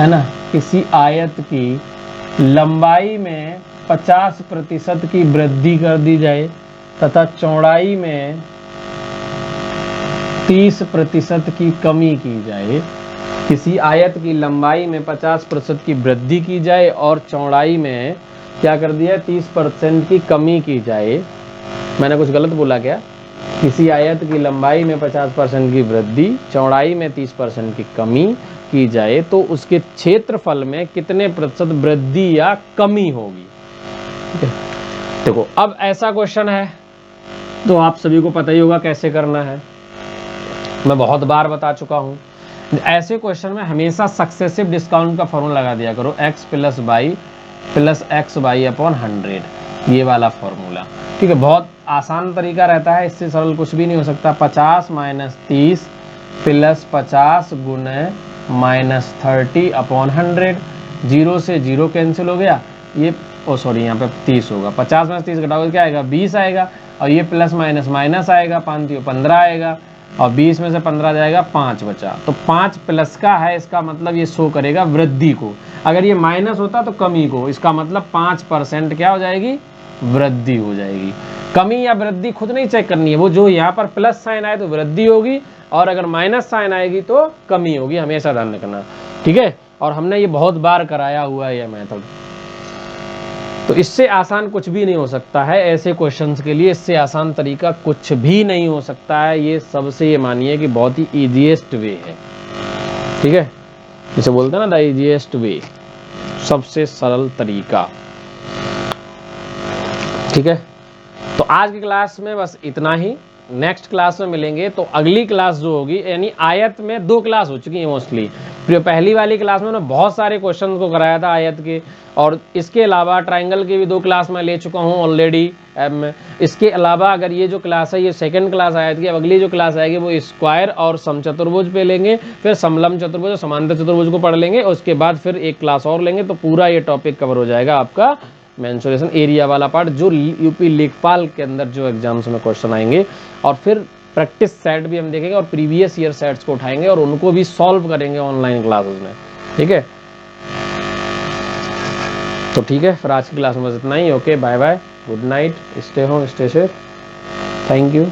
ना, किसी आयत की लंबाई में 50% की वृद्धि कर दी जाए तथा चौड़ाई में 30% की कमी की जाए। किसी आयत की लंबाई में 50% की वृद्धि की जाए और चौड़ाई में क्या कर दिया, 30% की कमी की जाए। मैंने कुछ गलत बोला क्या? किसी आयत की लंबाई में 50% की वृद्धि, चौड़ाई में 30% की कमी की जाए तो उसके क्षेत्रफल में कितने प्रतिशत वृद्धि या कमी होगी। ठीक है, देखो अब ऐसा क्वेश्चन है तो आप सभी को पता ही होगा कैसे करना है, मैं बहुत बार बता चुका हूं। ऐसे क्वेश्चन में हमेशा सक्सेसिव डिस्काउंट का फॉर्मूला लगा दिया करो, x + y + xy/100, ये वाला फॉर्मूला। ठीक है, बहुत आसान तरीका रहता है, इससे सरल कुछ भी नहीं हो सकता। 50 - 30 + 50 × -30/100, 0 से 0 कैंसिल हो गया, ये सॉरी यहाँ पे 30 होगा, 50 में 30 घटाओगे क्या आएगा, 20 आएगा, और ये प्लस माइनस माइनस आएगा, 5 15 आएगा, और 20 में से 15 जाएगा, 5 बचा, तो 5 प्लस का है, इसका मतलब ये शो करेगा वृद्धि को। अगर ये माइनस होता तो कमी को, इसका मतलब 5% क्या हो जाएगी, वृद्धि हो जाएगी। कमी या वृद्धि खुद नहीं चेक करनी है, वो जो यहाँ पर प्लस साइन आए तो वृद्धि होगी, और अगर माइनस साइन आएगी तो कमी होगी, हमेशा ध्यान रखना। ठीक है, और हमने ये बहुत बार कराया हुआ है ये मेथड, तो इससे आसान कुछ भी नहीं हो सकता है ऐसे क्वेश्चंस के लिए। इससे आसान तरीका कुछ भी नहीं हो सकता है, ये सबसे, ये मानिए कि बहुत ही इजीएस्ट वे है। ठीक है, जिसे बोलते हैं ना द इजीएस्ट वे, सबसे सरल तरीका। ठीक है, तो आज की क्लास में बस इतना ही। नेक्स्ट क्लास में मिलेंगे। तो अगली क्लास जो होगी, यानी आयत में 2 क्लास हो चुकी है मोस्टली। पहली वाली क्लास में मैं बहुत सारे क्वेश्चन को कराया था आयत के, और इसके अलावा ट्राइंगल की भी 2 क्लास मैं ले चुका हूँ ऑलरेडी ऐप में। इसके अलावा अगर ये जो क्लास है ये सेकंड क्लास आयत की, अब अगली जो क्लास आएगी वो स्क्वायर और समचतुर्भुज पे लेंगे, फिर समलंब चतुर्भुज और समांतर चतुर्भुज को पढ़ लेंगे, और उसके बाद फिर एक क्लास और लेंगे। तो पूरा ये टॉपिक कवर हो जाएगा आपका मेंसुरेशन एरिया वाला पार्ट, जो यूपी लेखपाल के अंदर जो एग्जाम्स में क्वेश्चन आएंगे। और फिर प्रैक्टिस सेट भी हम देखेंगे और प्रीवियस ईयर सेट्स को उठाएंगे और उनको भी सॉल्व करेंगे ऑनलाइन क्लासेस में। ठीक है, तो ठीक है, फिर आज की क्लास में बस इतना ही। Okay, bye bye, good night, stay home, stay safe, thank you.